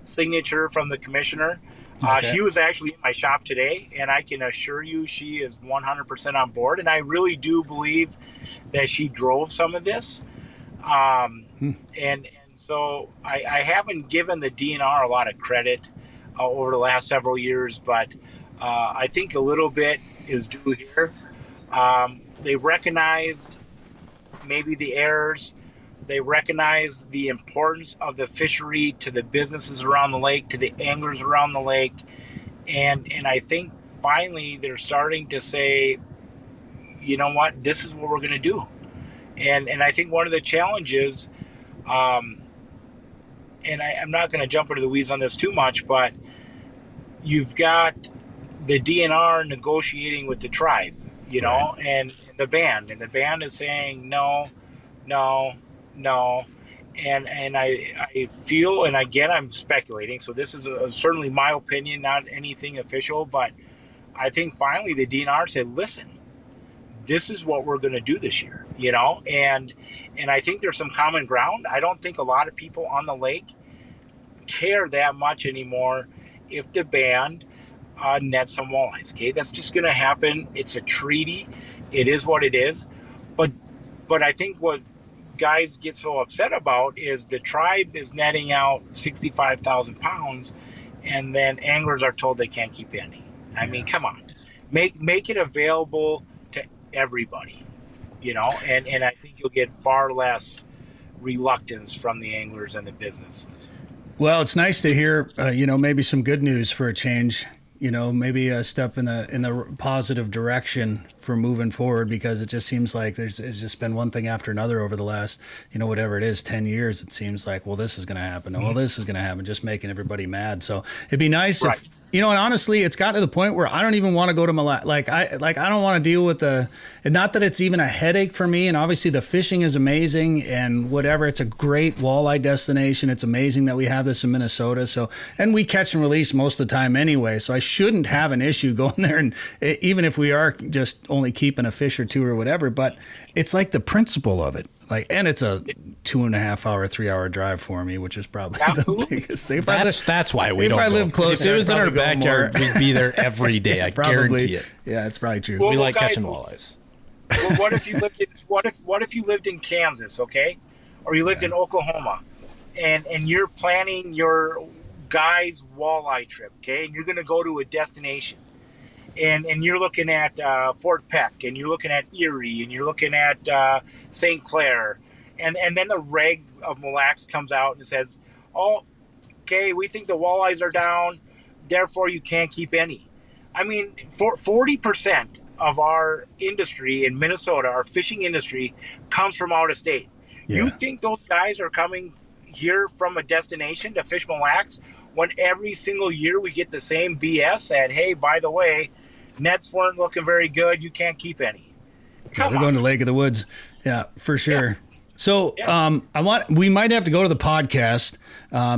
signature from the commissioner. Okay. She was actually in my shop today, and I can assure you she is 100% on board. And I really do believe that she drove some of this. And so I haven't given the DNR a lot of credit over the last several years, but I think a little bit is due here. They recognized maybe the errors. They recognize the importance of the fishery to the businesses around the lake, to the anglers around the lake. And I think finally they're starting to say, you know what, this is what we're going to do. And I think one of the challenges, and I'm not going to jump into the weeds on this too much, but you've got the DNR negotiating with the tribe, and the band. And the band is saying, no. And I feel, and again, I'm speculating, so this is certainly my opinion, not anything official, but I think finally the DNR said, listen, this is what we're going to do this year, and I think there's some common ground. I don't think a lot of people on the lake care that much anymore if the band nets some walleyes. Okay, that's just going to happen. It's a treaty. It is what it is. But I think what guys get so upset about is the tribe is netting out 65,000 pounds, and then anglers are told they can't keep any. I mean, come on, make it available to everybody, and I think you'll get far less reluctance from the anglers and the businesses. Well, it's nice to hear, maybe some good news for a change, maybe a step in the positive direction for moving forward, because it just seems like it's just been one thing after another over the last, whatever it is, 10 years. It seems like, well, this is going to happen. Mm-hmm. Well, this is going to happen, just making everybody mad. So it'd be nice if, and honestly, it's gotten to the point where I don't even want to go to Mille Lacs. I don't want to deal with and not that it's even a headache for me. And obviously the fishing is amazing and whatever. It's a great walleye destination. It's amazing that we have this in Minnesota. So, and we catch and release most of the time anyway. So I shouldn't have an issue going there. And even if we are just only keeping a fish or two or whatever, but it's like the principle of it. And it's a 2.5 hour, 3 hour drive for me, which is probably the biggest thing. That's why we don't. If I live close, if it was in our backyard, we'd be there every day. I guarantee it. Yeah, it's probably true. We like catching walleyes. Well, what if you lived in what if you lived in Kansas, okay, or you lived in Oklahoma, and you're planning your guys' walleye trip, okay, and you're going to go to a destination, and you're looking at Fort Peck, and you're looking at Erie, and you're looking at St. Clair, and then the reg of Mille Lacs comes out and says, oh, okay, we think the walleyes are down, therefore you can't keep any. I mean, 40% of our industry in Minnesota, our fishing industry, comes from out of state. Yeah. You think those guys are coming here from a destination to fish Mille Lacs when every single year we get the same BS that, hey, by the way, nets weren't looking very good, you can't keep any. They're going to Lake of the Woods. Yeah, for sure. Yeah. So we might have to go to the podcast.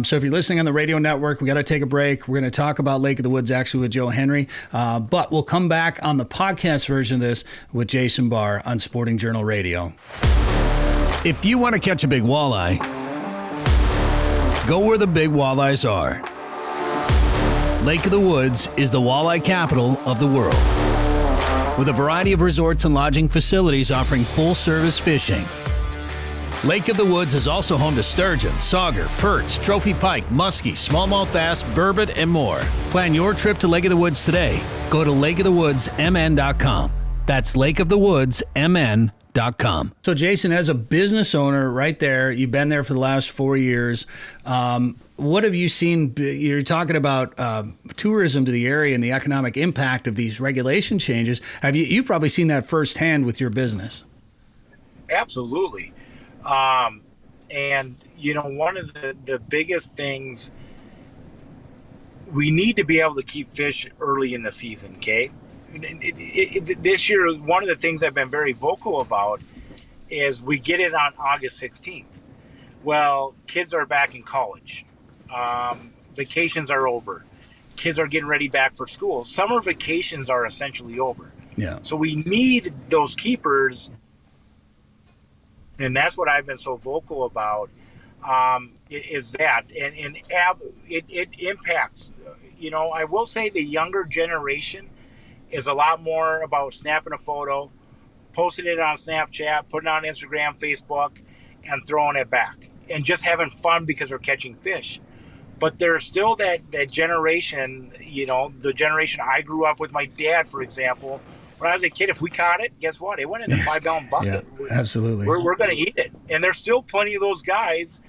So if you're listening on the radio network, we got to take a break. We're going to talk about Lake of the Woods actually with Joe Henry, but we'll come back on the podcast version of this with Jason Bahr on Sporting Journal Radio. If you want to catch a big walleye, go where the big walleyes are. Lake of the Woods is the walleye capital of the world, with a variety of resorts and lodging facilities offering full-service fishing. Lake of the Woods is also home to sturgeon, sauger, perch, trophy pike, muskie, smallmouth bass, burbot, and more. Plan your trip to Lake of the Woods today. Go to lakeofthewoodsmn.com. That's lakeofthewoodsmn.com. So, Jason, as a business owner right there, you've been there for the last 4 years. What have you seen? You're talking about tourism to the area and the economic impact of these regulation changes. You've probably seen that firsthand with your business. Absolutely. And, one of the biggest things, we need to be able to keep fish early in the season, okay? This year, one of the things I've been very vocal about is we get it on August 16th. Well, kids are back in college. Vacations are over. Kids are getting ready back for school. Summer vacations are essentially over. Yeah. So we need those keepers. And that's what I've been so vocal about, is that. And it impacts. I will say the younger generation is a lot more about snapping a photo, posting it on Snapchat, putting it on Instagram, Facebook, and throwing it back. And just having fun because they're catching fish. But there's still that generation, the generation I grew up with, my dad, for example. When I was a kid, if we caught it, guess what? It went in the 5-gallon bucket. Yeah, absolutely. We're going to eat it. And there's still plenty of those guys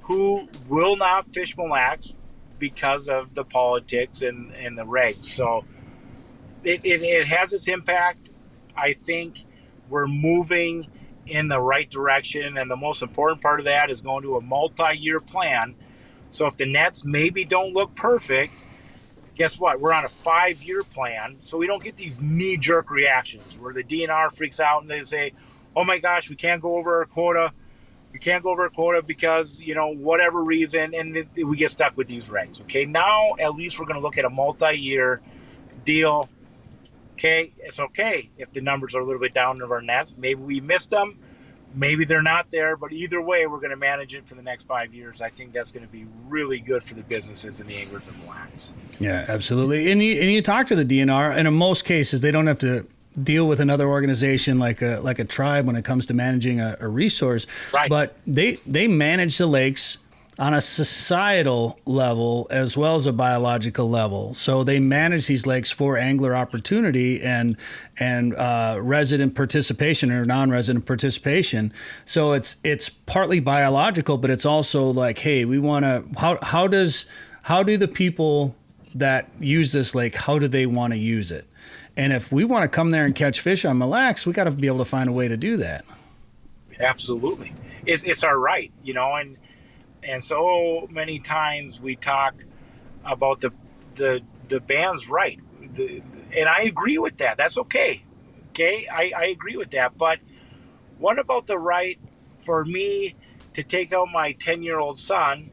who will not fish Mille Lacs because of the politics and the regs. So it has its impact. I think we're moving in the right direction. And the most important part of that is going to a multi-year plan. So if the nets maybe don't look perfect, guess what? We're on a 5-year plan, so we don't get these knee-jerk reactions where the DNR freaks out and they say, oh my gosh, we can't go over our quota. We can't go over our quota because, whatever reason, and we get stuck with these regs. Okay, now at least we're going to look at a multi-year deal. Okay, it's okay if the numbers are a little bit down of our nets. Maybe we missed them. Maybe they're not there, but either way, we're going to manage it for the next 5 years. I think that's going to be really good for the businesses and the anglers of Mille Lacs. Yeah, absolutely. And you talk to the DNR, and in most cases, they don't have to deal with another organization like a tribe when it comes to managing a resource. Right. But they manage the lakes on a societal level as well as a biological level. So they manage these lakes for angler opportunity and resident participation or non-resident participation. So it's partly biological, but it's also like, hey, we want to, how do the people that use this lake, how do they want to use it? And if we want to come there and catch fish on Mille Lacs, we got to be able to find a way to do that. Absolutely. It's our right, and so many times we talk about the band's right. And I agree with that. That's okay. Okay, I agree with that. But what about the right for me to take out my 10-year-old son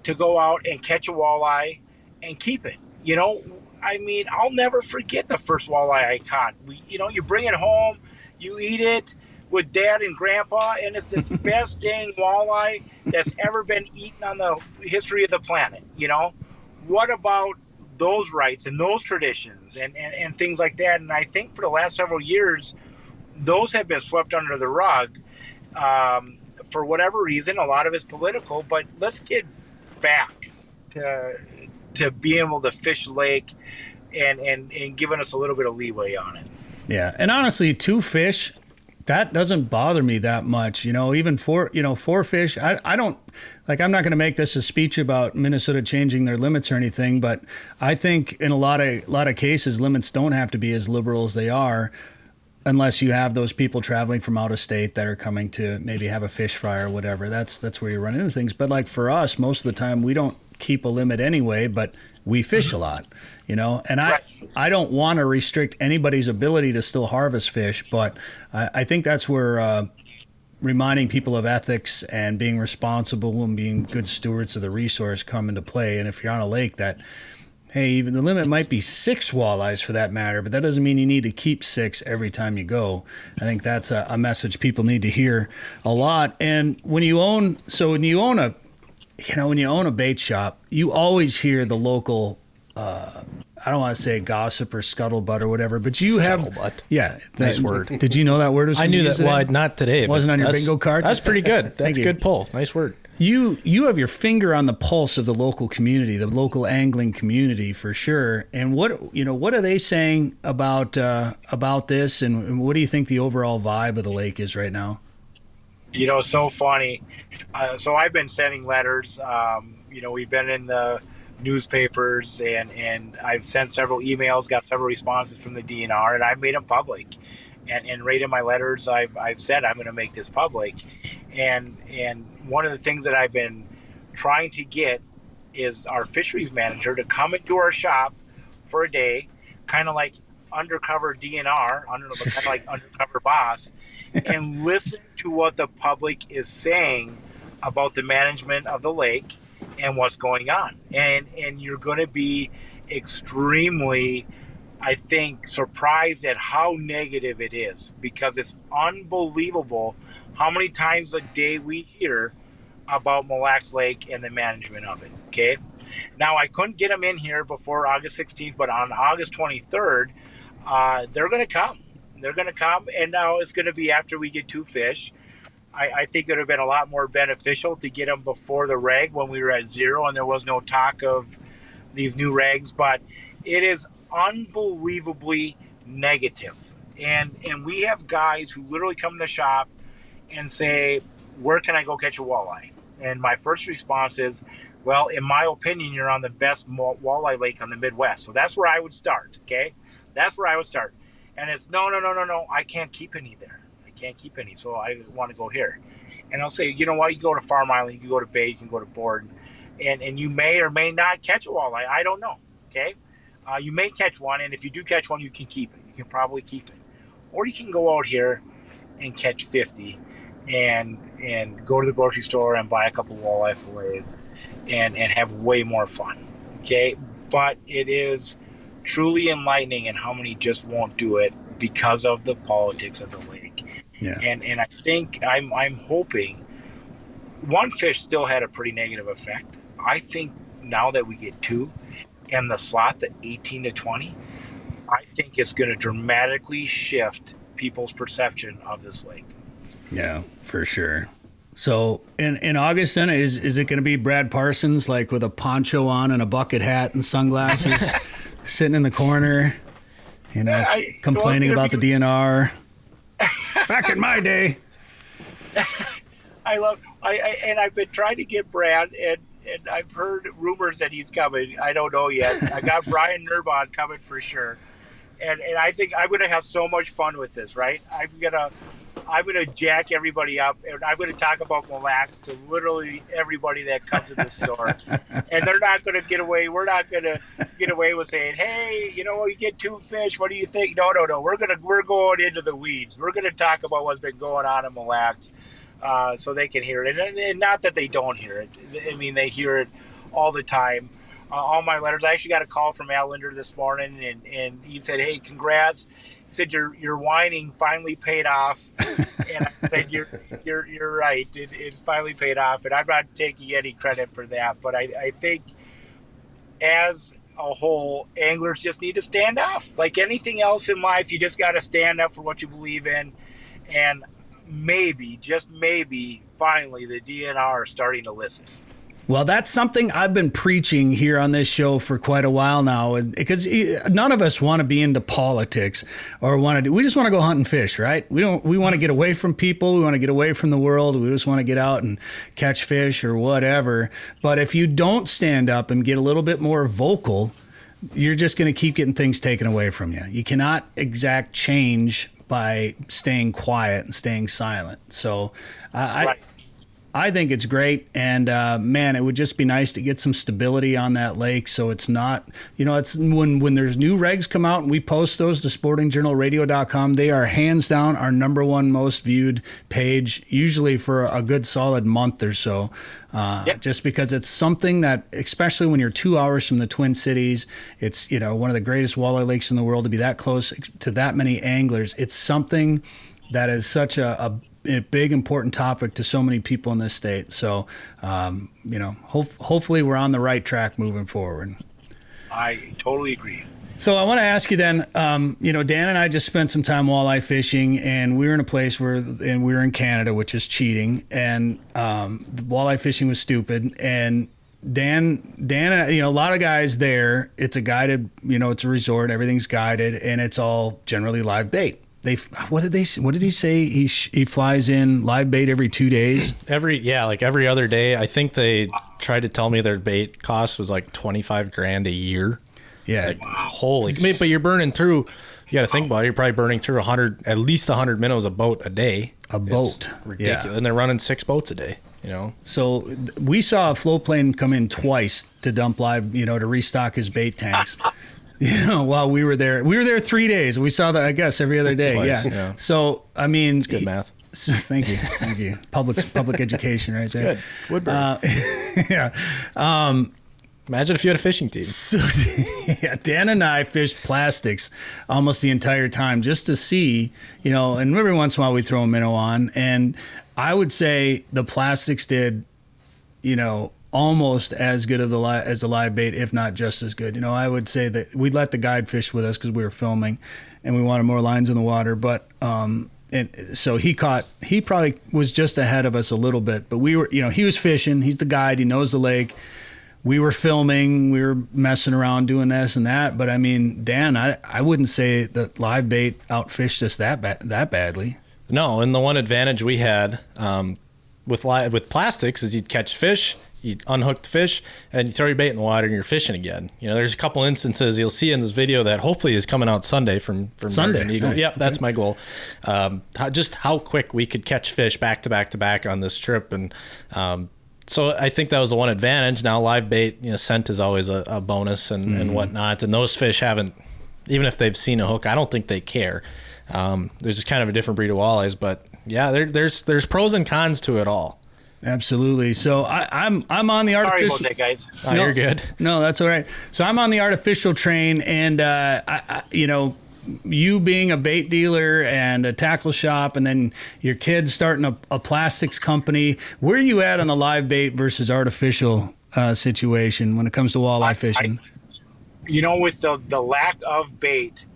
to go out and catch a walleye and keep it? I'll never forget the first walleye I caught. You bring it home, you eat it with Dad and Grandpa, and it's the best dang walleye that's ever been eaten on the history of the planet. What about those rights and those traditions and things like that? And I think for the last several years, those have been swept under the rug for whatever reason. A lot of it's political, but let's get back to being able to fish lake and giving us a little bit of leeway on it. Yeah, and honestly, 2 fish, that doesn't bother me that much. Even 4 fish, I don't, like, I'm not going to make this a speech about Minnesota changing their limits or anything, but I think in a lot of cases, limits don't have to be as liberal as they are, unless you have those people traveling from out of state that are coming to maybe have a fish fry or whatever. That's where you run into things. But like for us, most of the time, we don't keep a limit anyway, but we fish a lot, and I don't want to restrict anybody's ability to still harvest fish, but I think that's where reminding people of ethics and being responsible and being good stewards of the resource come into play. And if you're on a lake that, hey, even the limit might be 6 walleyes for that matter, but that doesn't mean you need to keep 6 every time you go. I think that's a message people need to hear a lot. And when you own a bait shop, you always hear the local, I don't want to say gossip or scuttlebutt or whatever, but you Scuttlebutt. Yeah. Nice word. Did you know that word was I knew that. today? Well, not today. It wasn't on your bingo card? That's pretty good. That's you. a good pull. Nice word. You have your finger on the pulse of the local community, the local angling community for sure. And what are they saying about this, and what do you think the overall vibe of the lake is right now? So funny. So I've been sending letters. We've been in the newspapers, and I've sent several emails, got several responses from the DNR, and I've made them public. And right in my letters, I've said I'm going to make this public. And one of the things that I've been trying to get is our fisheries manager to come into our shop for a day, kind of like undercover DNR, kind of like undercover boss, and listen to what the public is saying about the management of the lake and what's going on. And you're going to be extremely, I think, surprised at how negative it is, because it's unbelievable how many times a day we hear about Mille Lacs Lake and the management of it. Okay. Now, I couldn't get them in here before August 16th, but on August 23rd, they're going to come. They're going to come, and now it's going to be after we get 2 fish. I think it would have been a lot more beneficial to get them before the reg when we were at 0 and there was no talk of these new regs, but it is unbelievably negative. And we have guys who literally come to the shop and say, where can I go catch a walleye? And my first response is, well, in my opinion, you're on the best walleye lake on the Midwest. So that's where I would start, okay? That's where I would start. And it's, no, I can't keep any there. I can't keep any, so I want to go here. And I'll say, you know what, you go to Farm Island, you can go to Bay, you can go to Borden, and you may or may not catch a walleye. I don't know, okay? You may catch one, and if you do catch one, you can keep it. You can probably keep it. Or you can go out here and catch 50 and go to the grocery store and buy a couple walleye fillets and have way more fun, okay? But it is truly enlightening in how many just won't do it because of the politics of the lake. Yeah. And I think I'm hoping one fish still had a pretty negative effect. I think now that we get 2 and the slot, the 18 to 20, I think it's going to dramatically shift people's perception of this lake. Yeah, for sure. So in August then, is it going to be Brad Parsons, like with a poncho on and a bucket hat and sunglasses, sitting in the corner, complaining about the DNR? Back in my day. And I've been trying to get Brad, and I've heard rumors that he's coming. I don't know yet. I got Brian Nerbon coming for sure. And I think I'm going to have so much fun with this, right? I'm going to jack everybody up, and I'm going to talk about Mille Lacs to literally everybody that comes in the store. And they're not going to get away. We're not going to get away with saying, hey, you get 2 fish. What do you think? No. We're going into the weeds. We're going to talk about what's been going on in Mille Lacs so they can hear it. And not that they don't hear it. I mean, they hear it all the time. All my letters. I actually got a call from Al Linder this morning, and he said, hey, congrats. He said, your whining finally paid off. And I said, you're right. It's finally paid off. And I'm not taking any credit for that. But I think as a whole, anglers just need to stand up. Like anything else in life, you just got to stand up for what you believe in. And maybe, just maybe, finally, the DNR are starting to listen. Well, that's something I've been preaching here on this show for quite a while now, because none of us want to be into politics or we just want to go hunt and fish, right? We want to get away from people. We want to get away from the world. We just want to get out and catch fish or whatever. But if you don't stand up and get a little bit more vocal, you're just going to keep getting things taken away from you. You cannot exact change by staying quiet and staying silent. So I think it's great. And man, it would just be nice to get some stability on that lake. So it's not, it's when there's new regs come out and we post those to sportingjournalradio.com, they are hands down our number one most viewed page, usually for a good solid month or so. Just because it's something that, especially when you're 2 hours from the Twin Cities, it's, one of the greatest walleye lakes in the world, to be that close to that many anglers. It's something that is such a big, important topic to so many people in this state. So, hopefully we're on the right track moving forward. I totally agree. So I want to ask you then, Dan and I just spent some time walleye fishing, and we were in a place and we were in Canada, which is cheating, and walleye fishing was stupid. And Dan, a lot of guys there, it's a guided, it's a resort, everything's guided, and it's all generally live bait. What did he say? He flies in live bait every 2 days. Every other day. I think they tried to tell me their bait cost was like $25,000 a year. Yeah. Holy. But you're burning through, you got to think about it. You're probably burning through at least 100 minnows a boat a day. It's ridiculous. Yeah. And they're running 6 boats a day, So we saw a float plane come in twice to dump live, to restock his bait tanks. While we were there 3 days. We saw that, I guess, every other day. Twice, yeah. So, I mean, it's good math. Thank you. Public education right there. Good. Woodbury. Yeah. Imagine if you had a fishing team. So, Dan and I fished plastics almost the entire time just to see, and every once in a while we throw a minnow on. And I would say the plastics did, almost as good as the live bait, if not just as good. I would say that we'd let the guide fish with us because we were filming and we wanted more lines in the water. But and so he probably was just ahead of us a little bit. But we were, he was fishing. He's the guide. He knows the lake. We were filming, we were messing around doing this and that. But I mean, Dan, I wouldn't say that live bait outfished us that badly. No, and the one advantage we had with plastics is you'd catch fish, you'd unhook the fish, and you throw your bait in the water and you're fishing again. There's a couple instances you'll see in this video that hopefully is coming out Sunday from Sunday. Eagle. Nice. Yep, that's my goal. Just how quick we could catch fish back to back to back on this trip. And so I think that was the one advantage. Now live bait, scent is always a bonus and whatnot. And those fish haven't, even if they've seen a hook, I don't think they care. There's just kind of a different breed of walleyes, but yeah, there's pros and cons to it all. Absolutely. So I'm on the artificial. Sorry about that, guys. Oh, you're good. No, that's all right. So I'm on the artificial train, and you being a bait dealer and a tackle shop, and then your kids starting a plastics company. Where are you at on the live bait versus artificial situation when it comes to walleye fishing? With the lack of bait,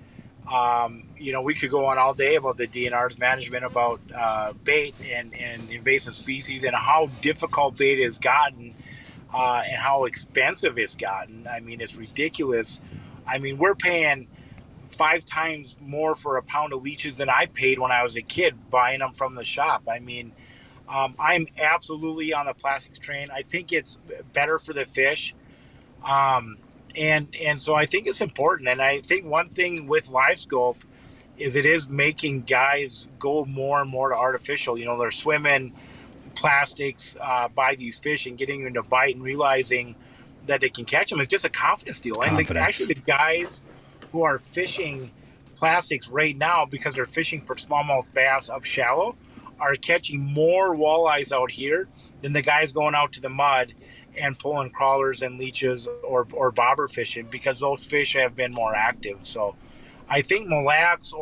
we could go on all day about the DNR's management about bait and invasive species and how difficult bait has gotten and how expensive it's gotten. I mean, it's ridiculous. I mean, we're paying 5 times more for a pound of leeches than I paid when I was a kid buying them from the shop. I mean, I'm absolutely on the plastics train. I think it's better for the fish. And so I think it's important. And I think one thing with live scope is it is making guys go more and more to artificial. They're swimming plastics by these fish and getting them to bite and realizing that they can catch them. It's just a confidence deal. And actually the guys who are fishing plastics right now, because they're fishing for smallmouth bass up shallow, are catching more walleyes out here than the guys going out to the mud and pulling crawlers and leeches or bobber fishing, because those fish have been more active. So I think Mille Lacs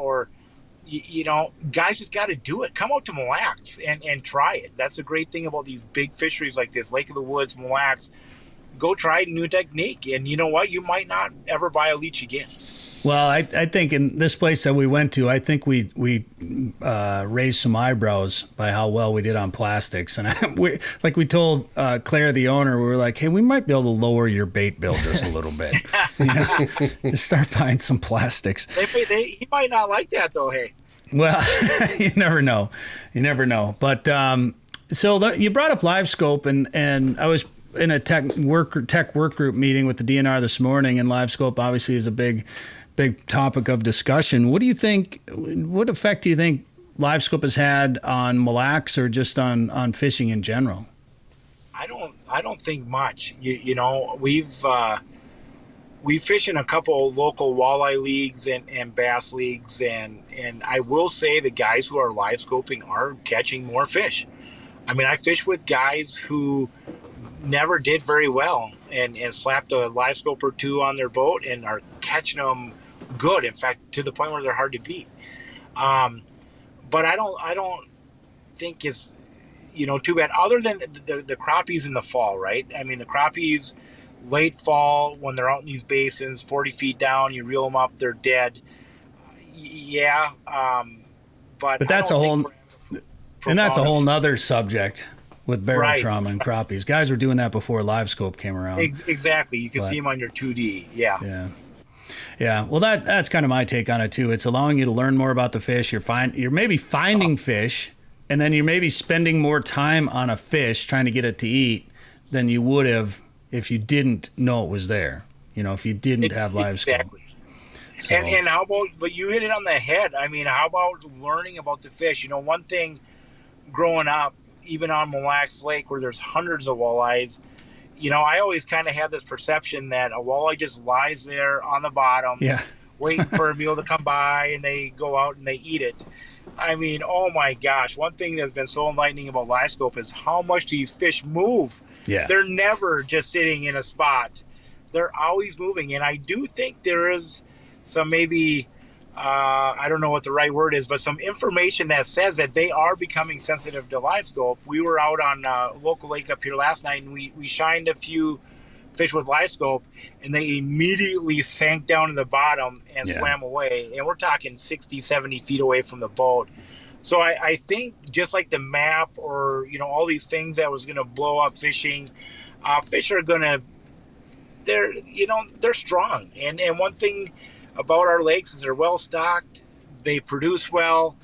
guys just got to do it. Come out to Mille Lacs and try it. That's the great thing about these big fisheries like this, Lake of the Woods, Mille Lacs. Go try a new technique. And you know what? You might not ever buy a leech again. Well, I think in this place that we went to, I think we raised some eyebrows by how well we did on plastics. And we told Claire, the owner, we were like, hey, we might be able to lower your bait bill just a little bit. Just start buying some plastics. He might not like that, though, hey. Well, you never know. But so you brought up LiveScope, and I was in a tech work group meeting with the DNR this morning, and LiveScope obviously is a big topic of discussion. What do you think? What effect do you think LiveScope has had on Mille Lacs or just on fishing in general? I don't think much. We fish in a couple local walleye leagues and bass leagues, and I will say the guys who are live scoping are catching more fish. I mean, I fish with guys who never did very well and slapped a live scope or two on their boat and are catching them good. In fact, to the point where they're hard to beat. But I don't think it's too bad. Other than the crappies in the fall, right? I mean, the crappies late fall when they're out in these basins, 40 feet down, you reel them up, they're dead. Yeah, but that's a whole nother subject with barrel trauma and crappies. Guys were doing that before LiveScope came around. Exactly, you can see them on your 2D. Yeah. Well, that's kind of my take on it too. It's allowing you to learn more about the fish. You're maybe finding fish, and then you're maybe spending more time on a fish trying to get it to eat than you would have if you didn't know it was there. If you didn't have LiveScope. Exactly. So. And how about? But you hit it on the head. I mean, how about learning about the fish? One thing growing up, even on Mille Lacs Lake where there's hundreds of walleyes. I always kind of had this perception that a walleye just lies there on the bottom, waiting for a meal to come by, and they go out and they eat it. I mean, oh my gosh. One thing that's been so enlightening about LiveScope is how much these fish move. Yeah. They're never just sitting in a spot. They're always moving. And I do think there is some maybe, I don't know what the right word is, but some information that says that they are becoming sensitive to LiveScope. We were out on a local lake up here last night, and we shined a few fish with LiveScope, and they immediately sank down to the bottom and swam away. And we're talking 60, 70 feet away from the boat. So I think just like the map or, all these things that was going to blow up fishing, fish are going to, they're strong. And one thing about our lakes is they're well stocked. They produce well.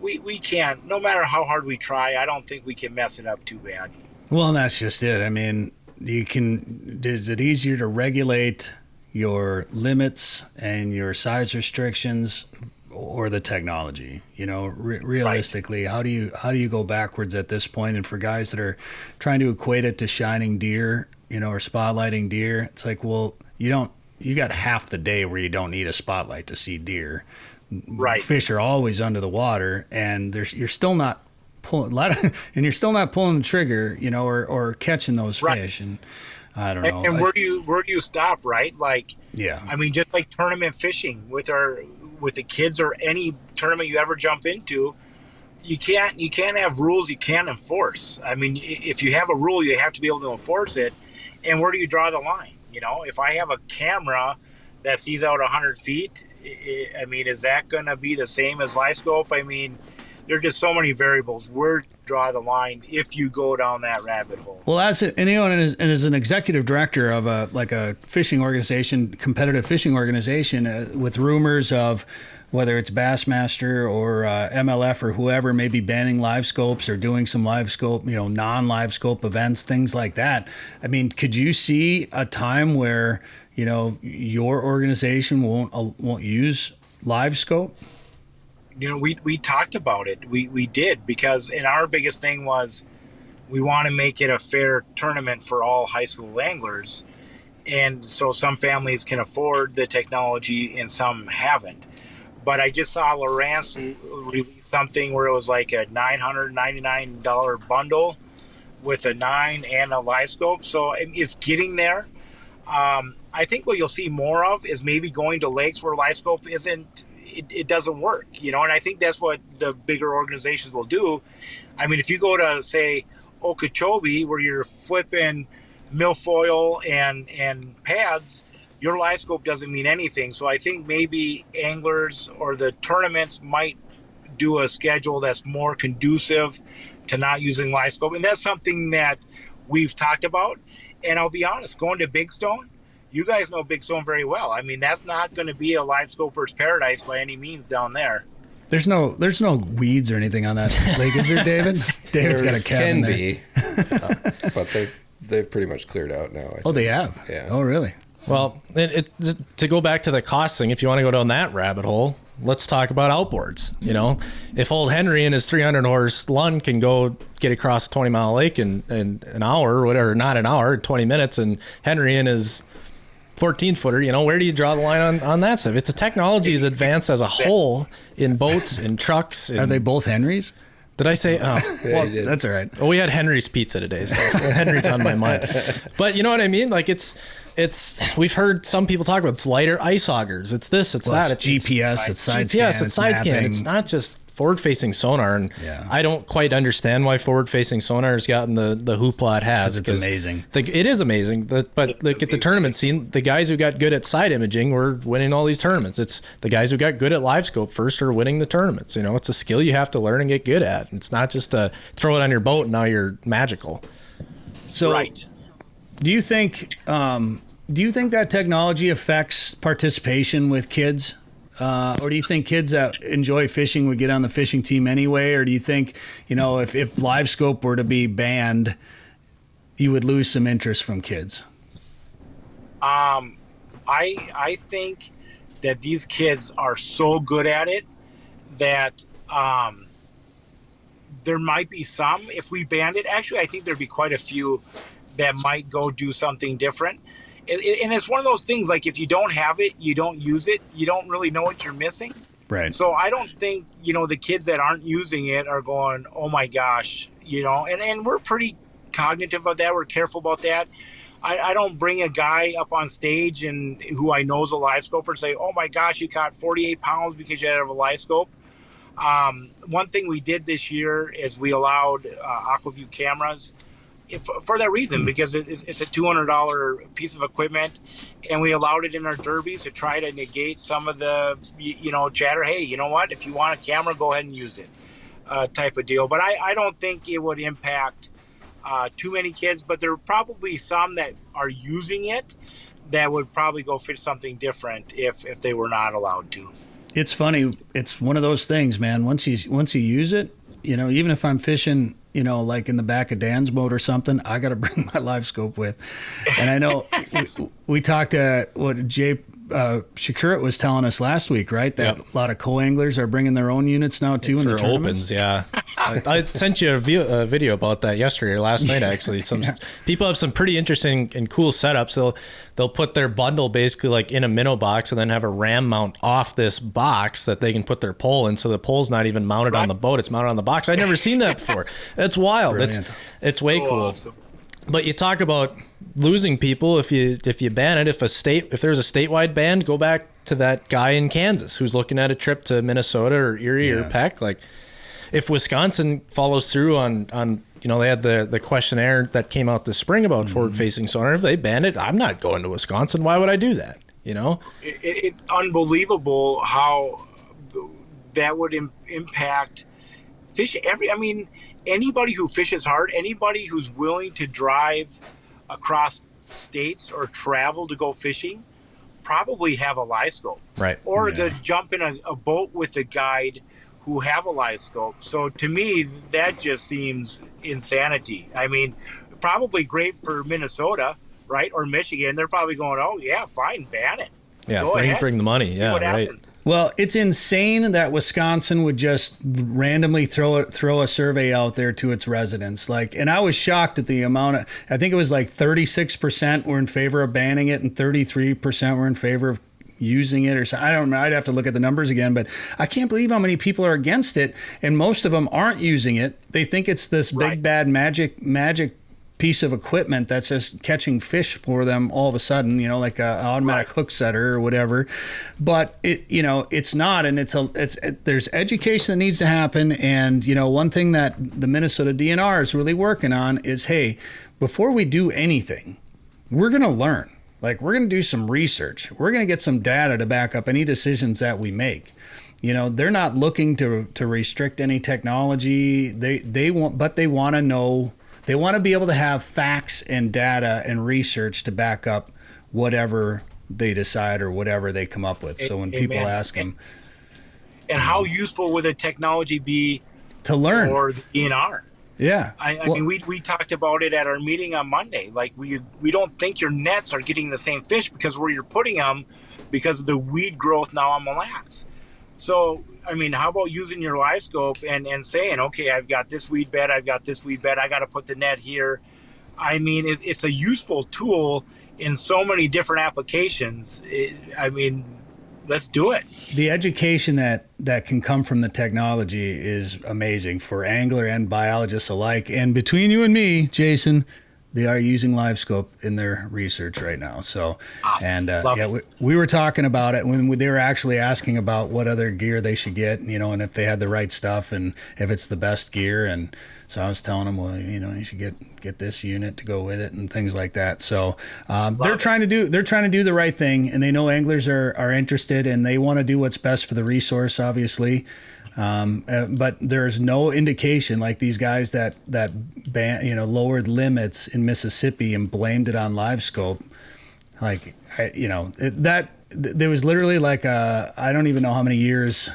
We can't, no matter how hard we try, I don't think we can mess it up too bad. Well, and that's just it. I mean, is it easier to regulate your limits and your size restrictions or the technology? Realistically, how do you go backwards at this point? And for guys that are trying to equate it to shining deer, or spotlighting deer, it's like, well, you got half the day where you don't need a spotlight to see deer. Right. Fish are always under the water, and you're still not pulling the trigger, or catching those fish. And I don't know. And where do you stop? Right. Like, I mean, just like tournament fishing with the kids or any tournament you ever jump into, you can't have rules you can't enforce. I mean, if you have a rule, you have to be able to enforce it. And where do you draw the line? If I have a camera that sees out 100 feet, I mean, is that going to be the same as LiveScope? I mean, there are just so many variables. Where do you draw the line if you go down that rabbit hole? Well, as an executive director of a fishing organization, competitive fishing organization, with rumors of whether it's Bassmaster or MLF or whoever may be banning LiveScopes or doing some LiveScope, non-LiveScope events, things like that. I mean, could you see a time where, your organization won't use LiveScope? We talked about it. We did, because our biggest thing was we want to make it a fair tournament for all high school anglers. And so some families can afford the technology and some haven't. But I just saw Lawrence release something where it was like a $999 bundle with a 9 and a LiveScope. So it's getting there. I think what you'll see more of is maybe going to lakes where LiveScope it doesn't work, and I think that's what the bigger organizations will do. I mean, if you go to, say, Okeechobee, where you're flipping milfoil and pads, your live scope doesn't mean anything. So I think maybe anglers or the tournaments might do a schedule that's more conducive to not using live scope. And that's something that we've talked about. And I'll be honest, going to Big Stone, you guys know Big Stone very well. I mean, that's not going to be a live scoper's paradise by any means down there. There's no weeds or anything on that lake, is there, David? David's got a cabin there. Can be, but they've pretty much cleared out now. I think. They have? Yeah. Oh, really? Well, to go back to the cost thing, if you want to go down that rabbit hole, let's talk about outboards. You know, if old Henry and his 300 horse Lund can go get across a 20-mile lake in an hour or whatever, not an hour, 20 minutes, and Henry and his 14-footer, you know, where do you draw the line on that stuff? It's a technology is advanced as a whole in boats and trucks. Are they both Henrys? Did I say? Oh, well, that's all right. Well, we had Henry's Pizza today, so Henry's on my mind. But you know what I mean? Like it's we've heard some people talk about it's lighter ice augers. It's this, it's that. It's GPS, it's side scan. GPS, it's side scan. It's not just forward-facing sonar. And I don't quite understand why forward-facing sonar has gotten the hoopla it has. It's amazing. It is amazing. But look at the tournament scene. The guys who got good at side imaging were winning all these tournaments. It's the guys who got good at live scope first are winning the tournaments. You know, it's a skill you have to learn and get good at. It's not just to throw it on your boat and now you're magical. So, do you think that technology affects participation with kids? Or do you think kids that enjoy fishing would get on the fishing team anyway? Or do you think, you know, if live scope were to be banned, you would lose some interest from kids? I think that these kids are so good at it that there might be some, if we banned it, actually I think there'd be quite a few that might go do something different. And it's one of those things, like if you don't have it, you don't use it, you don't really know what you're missing. Right. So I don't think, you know, the kids that aren't using it are going, oh my gosh, you know, and we're pretty cognitive of that. We're careful about that. I don't bring a guy up on stage and who I know is a live scoper and say, oh my gosh, you caught 48 pounds because you had a live scope. One thing we did this year is we allowed Aquaview cameras for that reason, because it's a $200 piece of equipment, and we allowed it in our derbies to try to negate some of the, you know, chatter. Hey, you know what? If you want a camera, go ahead and use it, type of deal. But I don't think it would impact too many kids. But there are probably some that are using it that would probably go fish something different if they were not allowed to. It's funny. It's one of those things, man. Once you use it, you know, even if I'm fishing, you know, like in the back of Dan's boat or something, I got to bring my live scope with. And I know we talked what Jay Shakurat was telling us last week, right? That a lot of co-anglers are bringing their own units now too in the tournaments. Opens, yeah. I sent you a video about that yesterday or last night, actually. Some people have some pretty interesting and cool setups. They'll put their bundle basically like in a minnow box and then have a ram mount off this box that they can put their pole in. So the pole's not even mounted on the boat; it's mounted on the box. I'd never seen that before. It's wild. Brilliant. It's way cool. Awesome. But you talk about losing people if you ban it. If there's a statewide ban, go back to that guy in Kansas who's looking at a trip to Minnesota or Erie or Peck. Like, if Wisconsin follows through on you know, they had the questionnaire that came out this spring about forward-facing sonar. If they ban it, I'm not going to Wisconsin. Why would I do that? You know, it's unbelievable how that would impact fishing. Anybody who fishes hard, anybody who's willing to drive across states or travel to go fishing, probably have a live scope, right? Or to jump in a boat with a guide who have a live scope. So to me, that just seems insanity. I mean, probably great for Minnesota, right? Or Michigan. They're probably going, oh yeah, fine, ban it. Yeah, bring the money. Yeah, right. Happens. Well, it's insane that Wisconsin would just randomly throw a survey out there to its residents. Like, and I was shocked at the amount of, I think it was like 36% were in favor of banning it and 33% were in favor of using it, or so. I don't know. I'd have to look at the numbers again, but I can't believe how many people are against it, and most of them aren't using it. They think it's this big bad magic piece of equipment that's just catching fish for them all of a sudden, you know, like a automatic hook setter or whatever. But it, you know, it's not, and there's education that needs to happen. And you know, one thing that the Minnesota DNR is really working on is, hey, before we do anything, we're going to learn. Like, we're going to do some research. We're going to get some data to back up any decisions that we make. You know, they're not looking to restrict any technology. They want to know, they want to be able to have facts and data and research to back up whatever they decide or whatever they come up with. So when people ask them, and how useful would the technology be to learn for the DNR? Yeah. I mean, we talked about it at our meeting on Monday. Like, we don't think your nets are getting the same fish because where you're putting them because of the weed growth now on Mille Lacs. So, I mean, how about using your live scope and saying, okay, I've got this weed bed, I got to put the net here. I mean, it's a useful tool in so many different applications. Let's do it. The education that can come from the technology is amazing for angler and biologists alike. And between you and me, Jason, they are using LiveScope in their research right now. So, awesome. And we were talking about it when they were actually asking about what other gear they should get, you know, and if they had the right stuff and if it's the best gear. And so I was telling them, well, you know, you should get this unit to go with it and things like that. So they're trying to do the right thing, and they know anglers are interested and they want to do what's best for the resource, obviously. But there's no indication, like these guys that lowered limits in Mississippi and blamed it on LiveScope. Like, there was literally like I don't even know how many years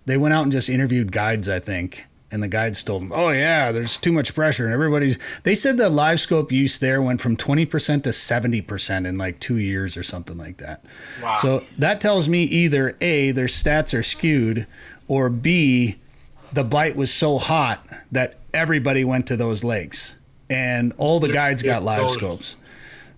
they went out and just interviewed guides, I think. And the guides told them, oh yeah, there's too much pressure. And they said the LiveScope use there went from 20% to 70% in like 2 years or something like that. Wow. So that tells me either A, their stats are skewed, or B, the bite was so hot that everybody went to those lakes and all the guides got LiveScopes.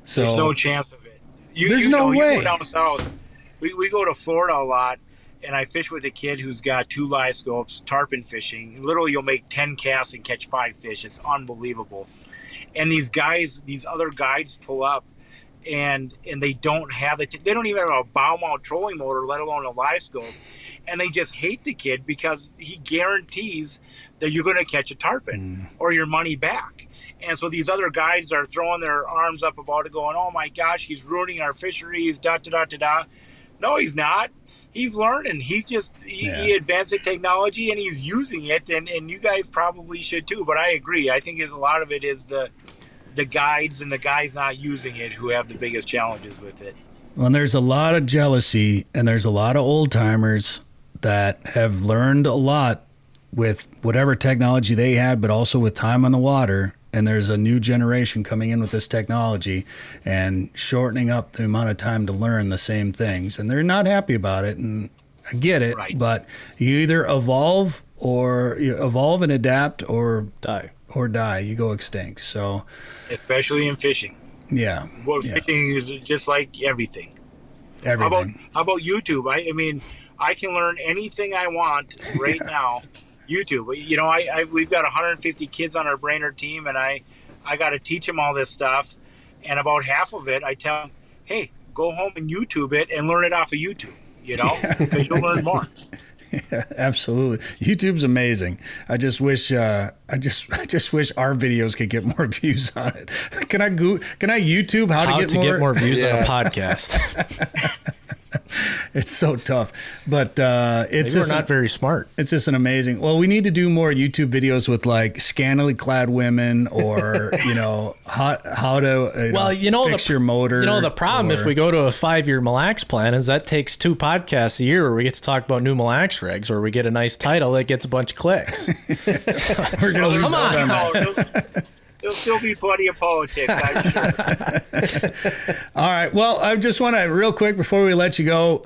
So there's no chance of it. There's no way. You go down south. We go to Florida a lot. And I fish with a kid who's got 2 LiveScopes, tarpon fishing. Literally, you'll make 10 casts and catch 5 fish. It's unbelievable. And these other guides pull up, and they don't have they don't even have a bow mount trolling motor, let alone a LiveScope. And they just hate the kid because he guarantees that you're going to catch a tarpon or your money back. And so these other guides are throwing their arms up about it, going, "Oh my gosh, he's ruining our fisheries." Da da da da da. No, he's not. He's learning. He advanced the technology and he's using it, and you guys probably should too. But I agree. I think a lot of it is the guides and the guys not using it who have the biggest challenges with it. Well, there's a lot of jealousy, and there's a lot of old timers that have learned a lot with whatever technology they had, but also with time on the water. And there's a new generation coming in with this technology and shortening up the amount of time to learn the same things. And they're not happy about it. And I get it, right. But you either evolve and adapt or die. You go extinct. So, especially in fishing. Yeah. Well, fishing is just like everything. Everything. How about YouTube? I mean, I can learn anything I want right now. YouTube. You know, we've got 150 kids on our Brainerd team, and I got to teach them all this stuff. And about half of it, I tell them, hey, go home and YouTube it and learn it off of YouTube, you know, because you'll learn more. Yeah, absolutely. YouTube's amazing. I just wish I just wish our videos could get more views on it. Can I YouTube how to get more views on a podcast? It's so tough, but it's just not very smart. It's just an amazing. Well, we need to do more YouTube videos with like scantily clad women, or how to fix your motor. You know, the problem if we go to a 5-year Mille Lacs plan is that takes 2 podcasts a year where we get to talk about new Mille Lacs regs, or we get a nice title that gets a bunch of clicks. We're gonna lose out on that. There'll still be plenty of politics, I'm sure. All right. Well, I just want to real quick before we let you go,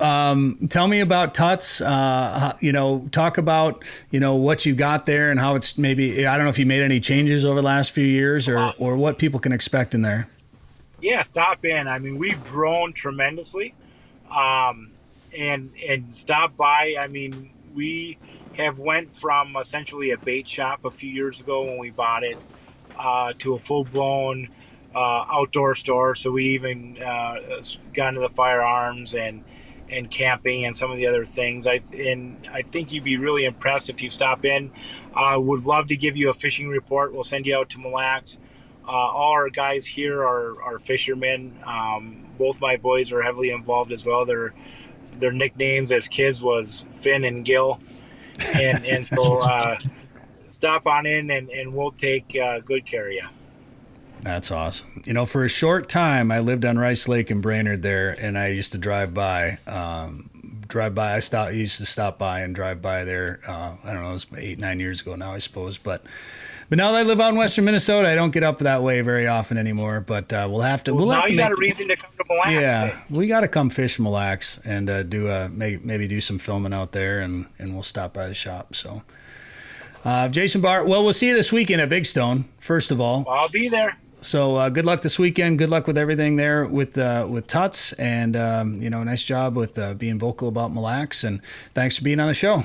tell me about Tutt's. Talk about what you got there and how it's maybe. I don't know if you made any changes over the last few years, or what people can expect in there. Yeah, stop in. I mean, we've grown tremendously, and stop by. I mean, we have went from essentially a bait shop a few years ago when we bought it. To a full-blown outdoor store. So we even got into the firearms and camping and some of the other things. I think you'd be really impressed if you stop in. Would love to give you a fishing report. We'll send you out to Mille Lacs. all our guys here are fishermen. Both my boys are heavily involved as well. Their nicknames as kids was Finn and Gil, and so stop on in and we'll take good care of you. That's awesome. You know, for a short time, I lived on Rice Lake in Brainerd there, and I used to drive by. I used to stop by and drive by there. I don't know, it was 8-9 years ago now, I suppose. But now that I live out in western Minnesota, I don't get up that way very often anymore. But we'll have to. Well, now you got a reason to come to Mille Lacs. Yeah, we got to come fish Mille Lacs and maybe do some filming out there, and we'll stop by the shop. So, Jason Bahr, well, we'll see you this weekend at Big Stone. First of all, I'll be there. So good luck this weekend. Good luck with everything there with Tutt, and nice job with being vocal about Mille Lacs. And thanks for being on the show.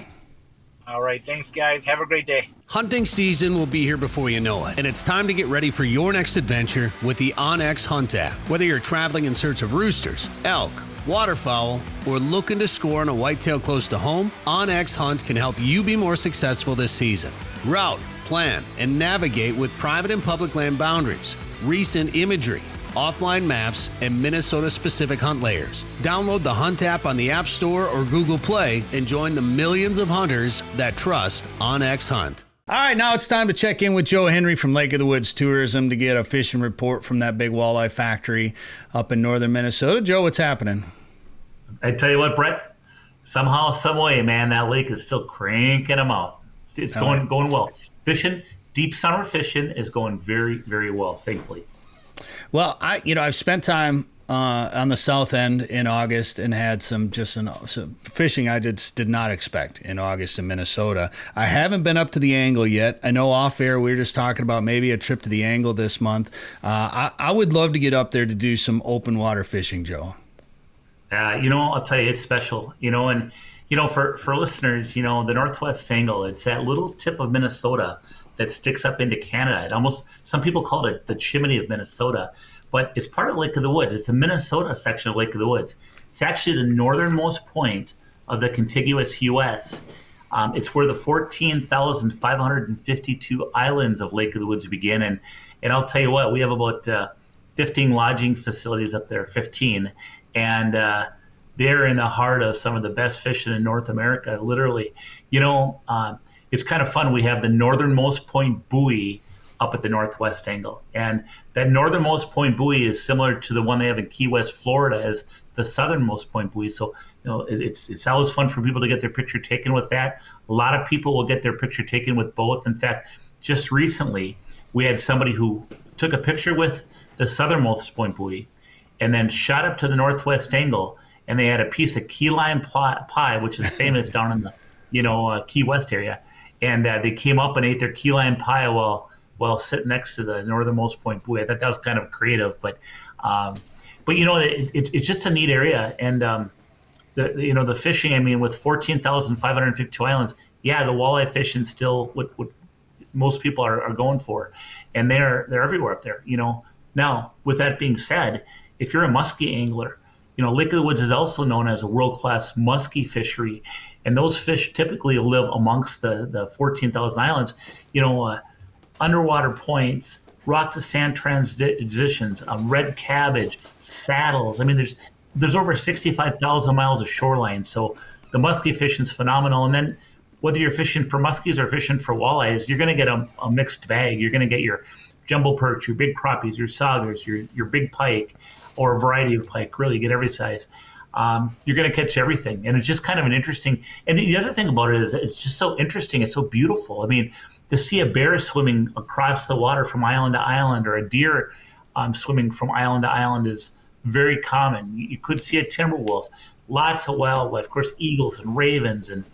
All right, thanks, guys. Have a great day. Hunting season will be here before you know it, and it's time to get ready for your next adventure with the onX Hunt app. Whether you're traveling in search of roosters, elk, waterfowl, or looking to score on a whitetail close to home, onX Hunt can help you be more successful this season. Route, plan, and navigate with private and public land boundaries, recent imagery, offline maps, and Minnesota-specific hunt layers. Download the Hunt app on the App Store or Google Play and join the millions of hunters that trust onX Hunt. All right, now it's time to check in with Joe Henry from Lake of the Woods Tourism to get a fishing report from that big walleye factory up in northern Minnesota. Joe, what's happening? I tell you what, Bret, somehow, some way, man, that lake is still cranking them out. It's going well. Fishing, deep summer fishing is going very, very well, thankfully. Well, I've spent time on the south end in August and had some fishing I did not expect in August in Minnesota. I haven't been up to the Angle yet. I know off air we were just talking about maybe a trip to the Angle this month. I would love to get up there to do some open water fishing, Joe. I'll tell you, it's special, and for listeners, the Northwest Angle, it's that little tip of Minnesota that sticks up into Canada. Some people call it the chimney of Minnesota, but it's part of Lake of the Woods. It's the Minnesota section of Lake of the Woods. It's actually the northernmost point of the contiguous U.S. It's where the 14,552 islands of Lake of the Woods begin. And I'll tell you what, we have about 15 lodging facilities up there, 15. And they're in the heart of some of the best fishing in North America, literally. It's kind of fun. We have the northernmost point buoy up at the Northwest Angle. And that northernmost point buoy is similar to the one they have in Key West, Florida, as the southernmost point buoy. So, it's always fun for people to get their picture taken with that. A lot of people will get their picture taken with both. In fact, just recently, we had somebody who took a picture with the southernmost point buoy and then shot up to the Northwest Angle, and they had a piece of key lime pie, which is famous down in the Key West area. And they came up and ate their key lime pie while sitting next to the northernmost point buoy. I thought that was kind of creative, but it's just a neat area. And the fishing, I mean, with 14,552 islands, the walleye fishing still what most people are going for, and they're everywhere up there. Now, with that being said, if you're a muskie angler, Lake of the Woods is also known as a world-class muskie fishery, and those fish typically live amongst the 14,000 islands. Underwater points, rock to sand transitions, red cabbage, saddles. I mean, there's over 65,000 miles of shoreline, so the muskie fishing is phenomenal. And then whether you're fishing for muskies or fishing for walleyes, you're going to get a mixed bag. You're going to get your jumbo perch, your big crappies, your saugers, your big pike, or a variety of pike. Really, you get every size. You're going to catch everything. And it's just kind of an interesting, and the other thing about it is that it's just so interesting. It's so beautiful. I mean, to see a bear swimming across the water from island to island, or a deer swimming from island to island, is very common. You could see a timber wolf, lots of wildlife, of course, eagles and ravens and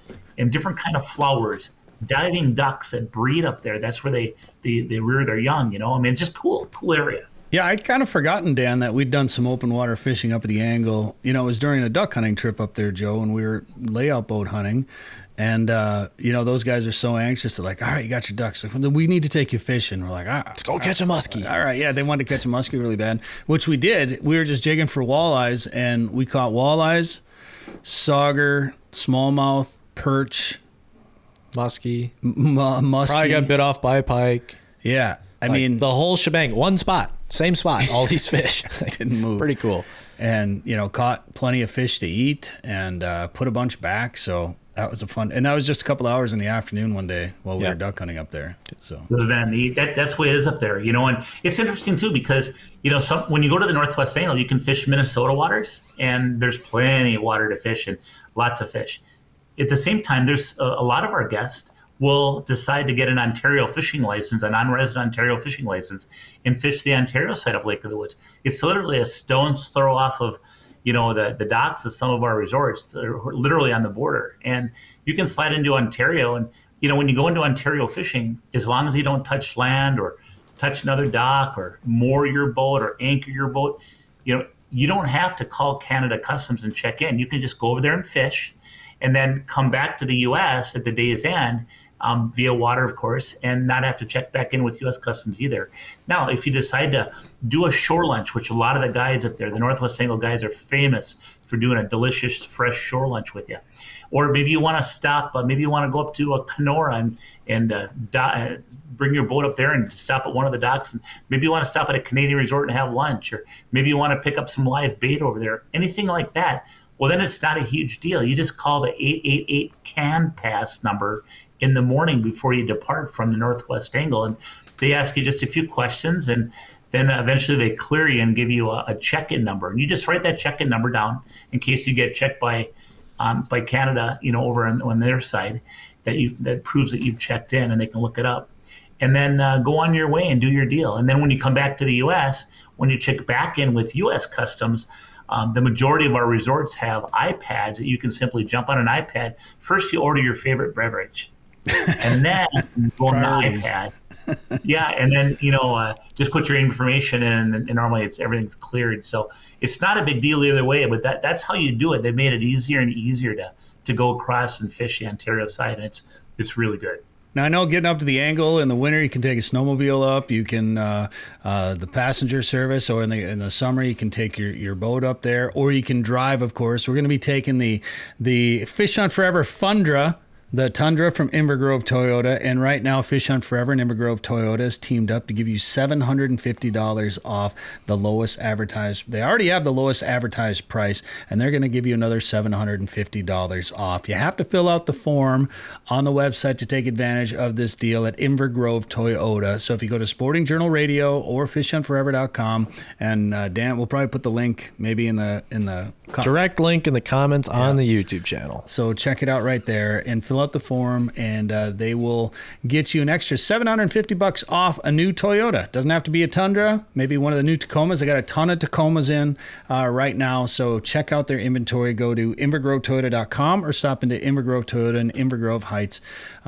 different kind of flowers, diving ducks that breed up there. That's where they rear their young, I mean, just cool area. Yeah, I'd kind of forgotten, Dan, that we'd done some open water fishing up at the Angle. It was during a duck hunting trip up there, Joe, and we were layout boat hunting. And, those guys are so anxious. They're like, all right, you got your ducks. We need to take you fishing. We're like, let's go catch a muskie. All right, yeah, they wanted to catch a muskie really bad, which we did. We were just jigging for walleyes, and we caught walleyes, sauger, smallmouth, perch. Muskie. Muskie. Probably got bit off by a pike. Yeah. I mean, the whole shebang, one spot, same spot, all these fish. They didn't move. Pretty cool. And, caught plenty of fish to eat and put a bunch back. So that was and that was just a couple hours in the afternoon one day while we were duck hunting up there. So isn't that neat? That's the way it is up there, and it's interesting too because, when you go to the Northwest Angle, you can fish Minnesota waters and there's plenty of water to fish and lots of fish. At the same time, there's a lot of our guests will decide to get an Ontario fishing license, a non-resident Ontario fishing license, and fish the Ontario side of Lake of the Woods. It's literally a stone's throw off of, the docks of some of our resorts. They're literally on the border. And you can slide into Ontario. And, when you go into Ontario fishing, as long as you don't touch land or touch another dock or moor your boat or anchor your boat, you don't have to call Canada Customs and check in. You can just go over there and fish and then come back to the U.S. at the day's end via water, of course, and not have to check back in with U.S. Customs either. Now, if you decide to do a shore lunch, which a lot of the guides up there, the Northwest Angle guys are famous for doing a delicious, fresh shore lunch with you. Or maybe you want to stop, maybe you want to go up to a Kenora and bring your boat up there and stop at one of the docks. And maybe you want to stop at a Canadian resort and have lunch. Or maybe you want to pick up some live bait over there. Anything like that. Well, then it's not a huge deal. You just call the 888 CAN pass number in the morning before you depart from the Northwest Angle. And they ask you just a few questions, and then eventually they clear you and give you a check-in number. And you just write that check-in number down in case you get checked by Canada, over on their side, that proves that you've checked in, and they can look it up. And then go on your way and do your deal. And then when you come back to the U.S., when you check back in with U.S. Customs, the majority of our resorts have iPads that you can simply jump on an iPad. First, you order your favorite beverage, and then you go on the iPad. Yeah, and then just put your information in, and normally everything's cleared. So it's not a big deal either way. But that's how you do it. They made it easier and easier to go across and fish the Ontario side, and it's really good. Now, I know getting up to the Angle in the winter, you can take a snowmobile up. You can the passenger service, or in the summer, you can take your boat up there, or you can drive. Of course, we're going to be taking the Fish Hunt Forever Fundra, the Tundra from Inver Grove Toyota, and right now Fish Hunt Forever and Inver Grove Toyota is teamed up to give you $750 off the lowest advertised. They already have the lowest advertised price, and they're going to give you another $750 off. You have to fill out the form on the website to take advantage of this deal at Inver Grove Toyota. So if you go to Sporting Journal Radio or fishhuntforever.com, and Dan, we'll probably put the link maybe in the direct link in the comments on the YouTube channel. So check it out right there and fill out the form, and they will get you an extra $750 off a new Toyota. Doesn't have to be a Tundra, maybe one of the new Tacomas. They got a ton of Tacomas in right now, so check out their inventory. Go to invergrovetoyota.com or stop into Inver Grove Toyota in Inver Grove Heights,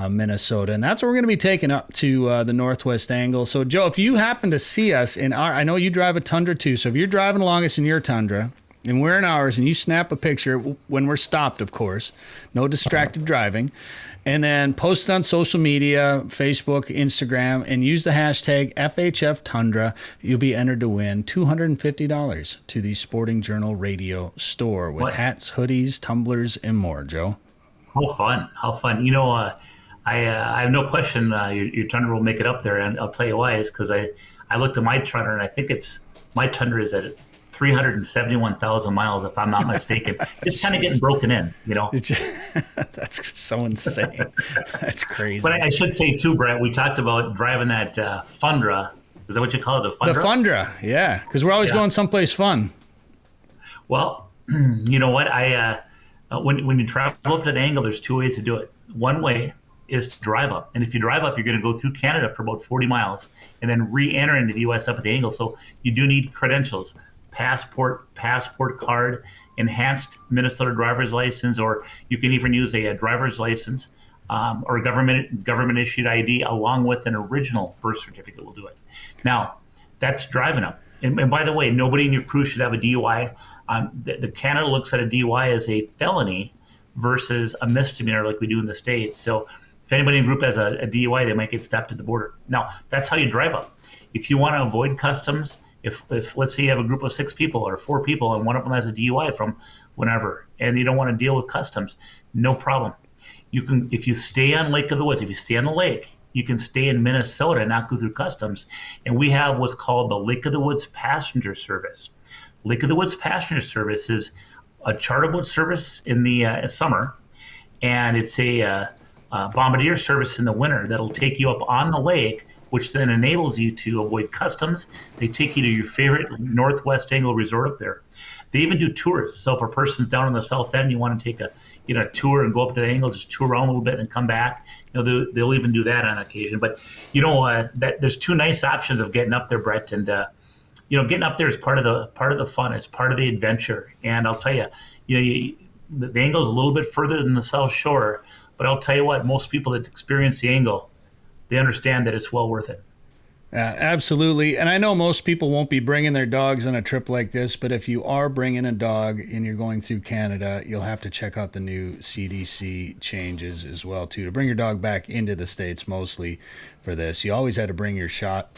Minnesota. And that's what we're going to be taking up to the Northwest Angle. So Joe, if you happen to see us in I know you drive a Tundra too, so if you're driving along us in your Tundra and we're in ours, and you snap a picture when we're stopped, of course, no distracted driving, and then post it on social media, Facebook, Instagram, and use the hashtag FHF Tundra, you'll be entered to win $250 to the Sporting Journal Radio store with hats, hoodies, tumblers, and more, Joe. How fun. I have no question your Tundra will make it up there, and I'll tell you why. Is because I looked at my Tundra, and I think my Tundra is at 371,000 miles, if I'm not mistaken. Just kind of getting broken in, That's so insane. That's crazy. But I should say too, Bret, we talked about driving that Fundra. Is that what you call it, a Fundra? The Fundra, yeah, because we're always going someplace fun. Well, you know what? When you travel up to the Angle, there's two ways to do it. One way is to drive up. And if you drive up, you're going to go through Canada for about 40 miles and then re-enter into the U.S. up at the Angle. So you do need credentials. Passport card, enhanced Minnesota driver's license, or you can even use a driver's license or government issued ID along with an original birth certificate will do it. Now, that's driving up. And by the way, nobody in your crew should have a DUI. The Canada looks at a DUI as a felony versus a misdemeanor like we do in the States. So if anybody in the group has a DUI, they might get stopped at the border. Now, that's how you drive up. If you want to avoid customs, if let's say you have a group of 6 people or 4 people and one of them has a DUI from whenever, and you don't want to deal with customs, no problem. You can, if you stay on Lake of the Woods, if you stay on the lake, you can stay in Minnesota and not go through customs. And we have what's called the Lake of the Woods Passenger Service. Lake of the Woods Passenger Service is a charter boat service in the summer, and it's a bombardier service in the winter that'll take you up on the lake, which then enables you to avoid customs. They take you to your favorite Northwest Angle resort up there. They even do tours. So if a person's down in the south end, you want to take a tour and go up to the angle, just tour around a little bit and come back. They'll even do that on occasion. But that there's two nice options of getting up there, Bret, and getting up there is part of the fun. It's part of the adventure. And I'll tell you, the angle is a little bit further than the South Shore, but I'll tell you what, most people that experience the angle, they understand that it's well worth it. Absolutely. And I know most people won't be bringing their dogs on a trip like this, but if you are bringing a dog and you're going through Canada, you'll have to check out the new CDC changes as well, too, to bring your dog back into the States mostly for this. You always had to bring your shot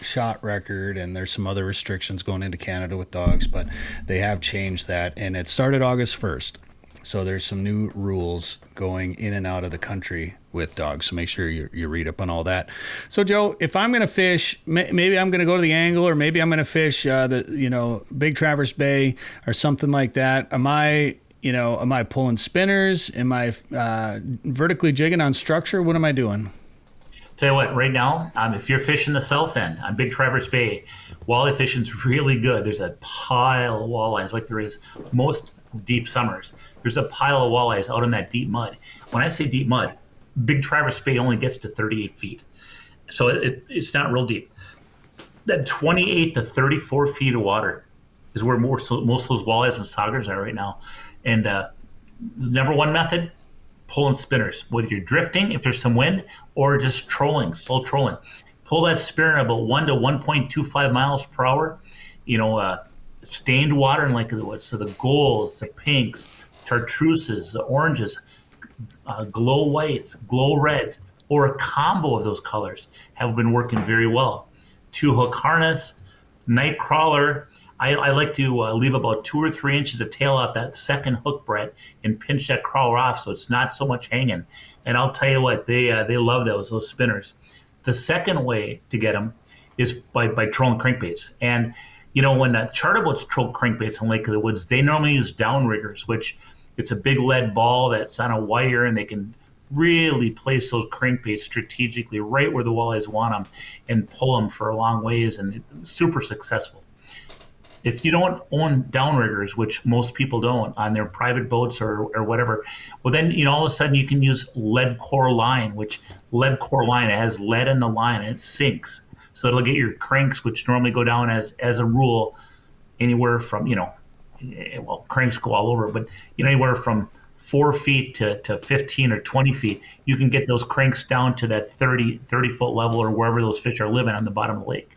record, and there's some other restrictions going into Canada with dogs, but they have changed that, and it started August 1st. So there's some new rules going in and out of the country with dogs. So make sure you read up on all that. So Joe, if I'm going to fish, maybe I'm going to go to the angle, or maybe I'm going to fish Big Traverse Bay or something like that. Am I pulling spinners? Am I vertically jigging on structure? What am I doing? Tell you what, right now, if you're fishing the south end on Big Traverse Bay, walleye fishing's really good. There's a pile of walleyes, like there is most deep summers. There's a pile of walleyes out in that deep mud. When I say deep mud, Big Traverse Bay only gets to 38 feet. So it's not real deep. That 28 to 34 feet of water is where most of those walleyes and saugers are right now. And the number one method, pulling spinners, whether you're drifting, if there's some wind, or just trolling, slow trolling. Pull that spinner at about 1 to 1.25 miles per hour. Stained water in Lake of the Woods. So the golds, the pinks, chartreuses, the oranges, glow whites, glow reds, or a combo of those colors have been working very well. 2-hook harness, night crawler. I like to leave about 2 or 3 inches of tail off that second hook, Bret, and pinch that crawler off so it's not so much hanging. And I'll tell you what, they love those spinners. The second way to get them is by trolling crankbaits. And when charter boats troll crankbaits in Lake of the Woods, they normally use downriggers, which it's a big lead ball that's on a wire, and they can really place those crankbaits strategically right where the walleyes want them and pull them for a long ways, and it's super successful. If you don't own downriggers, which most people don't on their private boats or whatever, well then all of a sudden you can use lead core line, which lead core line, it has lead in the line and it sinks. So it'll get your cranks, which normally go down as a rule anywhere from, cranks go all over, but anywhere from 4 feet to 15 or 20 feet, you can get those cranks down to that 30 foot level or wherever those fish are living on the bottom of the lake.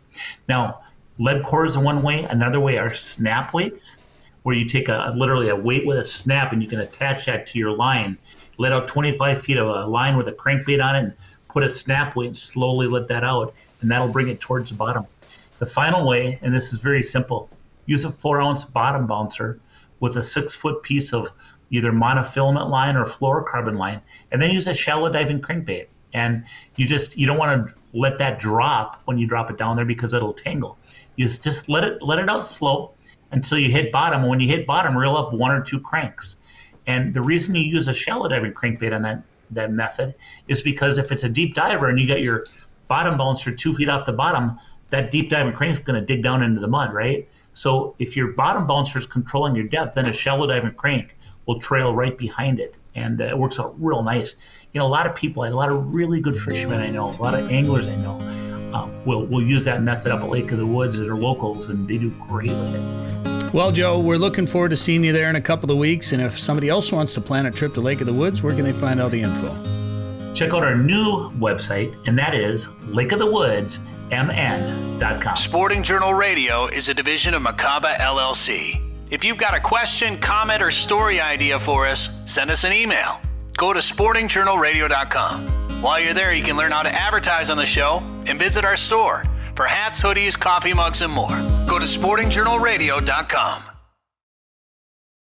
Now, lead core is one way. Another way are snap weights, where you take literally a weight with a snap and you can attach that to your line, let out 25 feet of a line with a crankbait on it, and put a snap weight and slowly let that out, and that'll bring it towards the bottom. The final way, and this is very simple, use a 4-ounce bottom bouncer with a 6-foot piece of either monofilament line or fluorocarbon line, and then use a shallow diving crankbait. And you don't want to let that drop when you drop it down there because it'll tangle. You just let it out slow until you hit bottom. And when you hit bottom, reel up 1 or 2 cranks. And the reason you use a shallow diving crankbait on that method is because if it's a deep diver and you got your bottom bouncer 2 feet off the bottom, that deep diving crank is going to dig down into the mud, right? So if your bottom bouncer is controlling your depth, then a shallow diving crank will trail right behind it. And it works out real nice. A lot of people, a lot of really good fishermen I know, a lot of anglers I know, will use that method up at Lake of the Woods that are locals, and they do great with it. Well, Joe, we're looking forward to seeing you there in a couple of weeks. And if somebody else wants to plan a trip to Lake of the Woods, where can they find all the info? Check out our new website, and that is lakeofthewoodsmn.com. Sporting Journal Radio is a division of Macaba LLC. If you've got a question, comment, or story idea for us, send us an email. Go to sportingjournalradio.com. While you're there, you can learn how to advertise on the show and visit our store for hats, hoodies, coffee mugs, and more. Go to sportingjournalradio.com.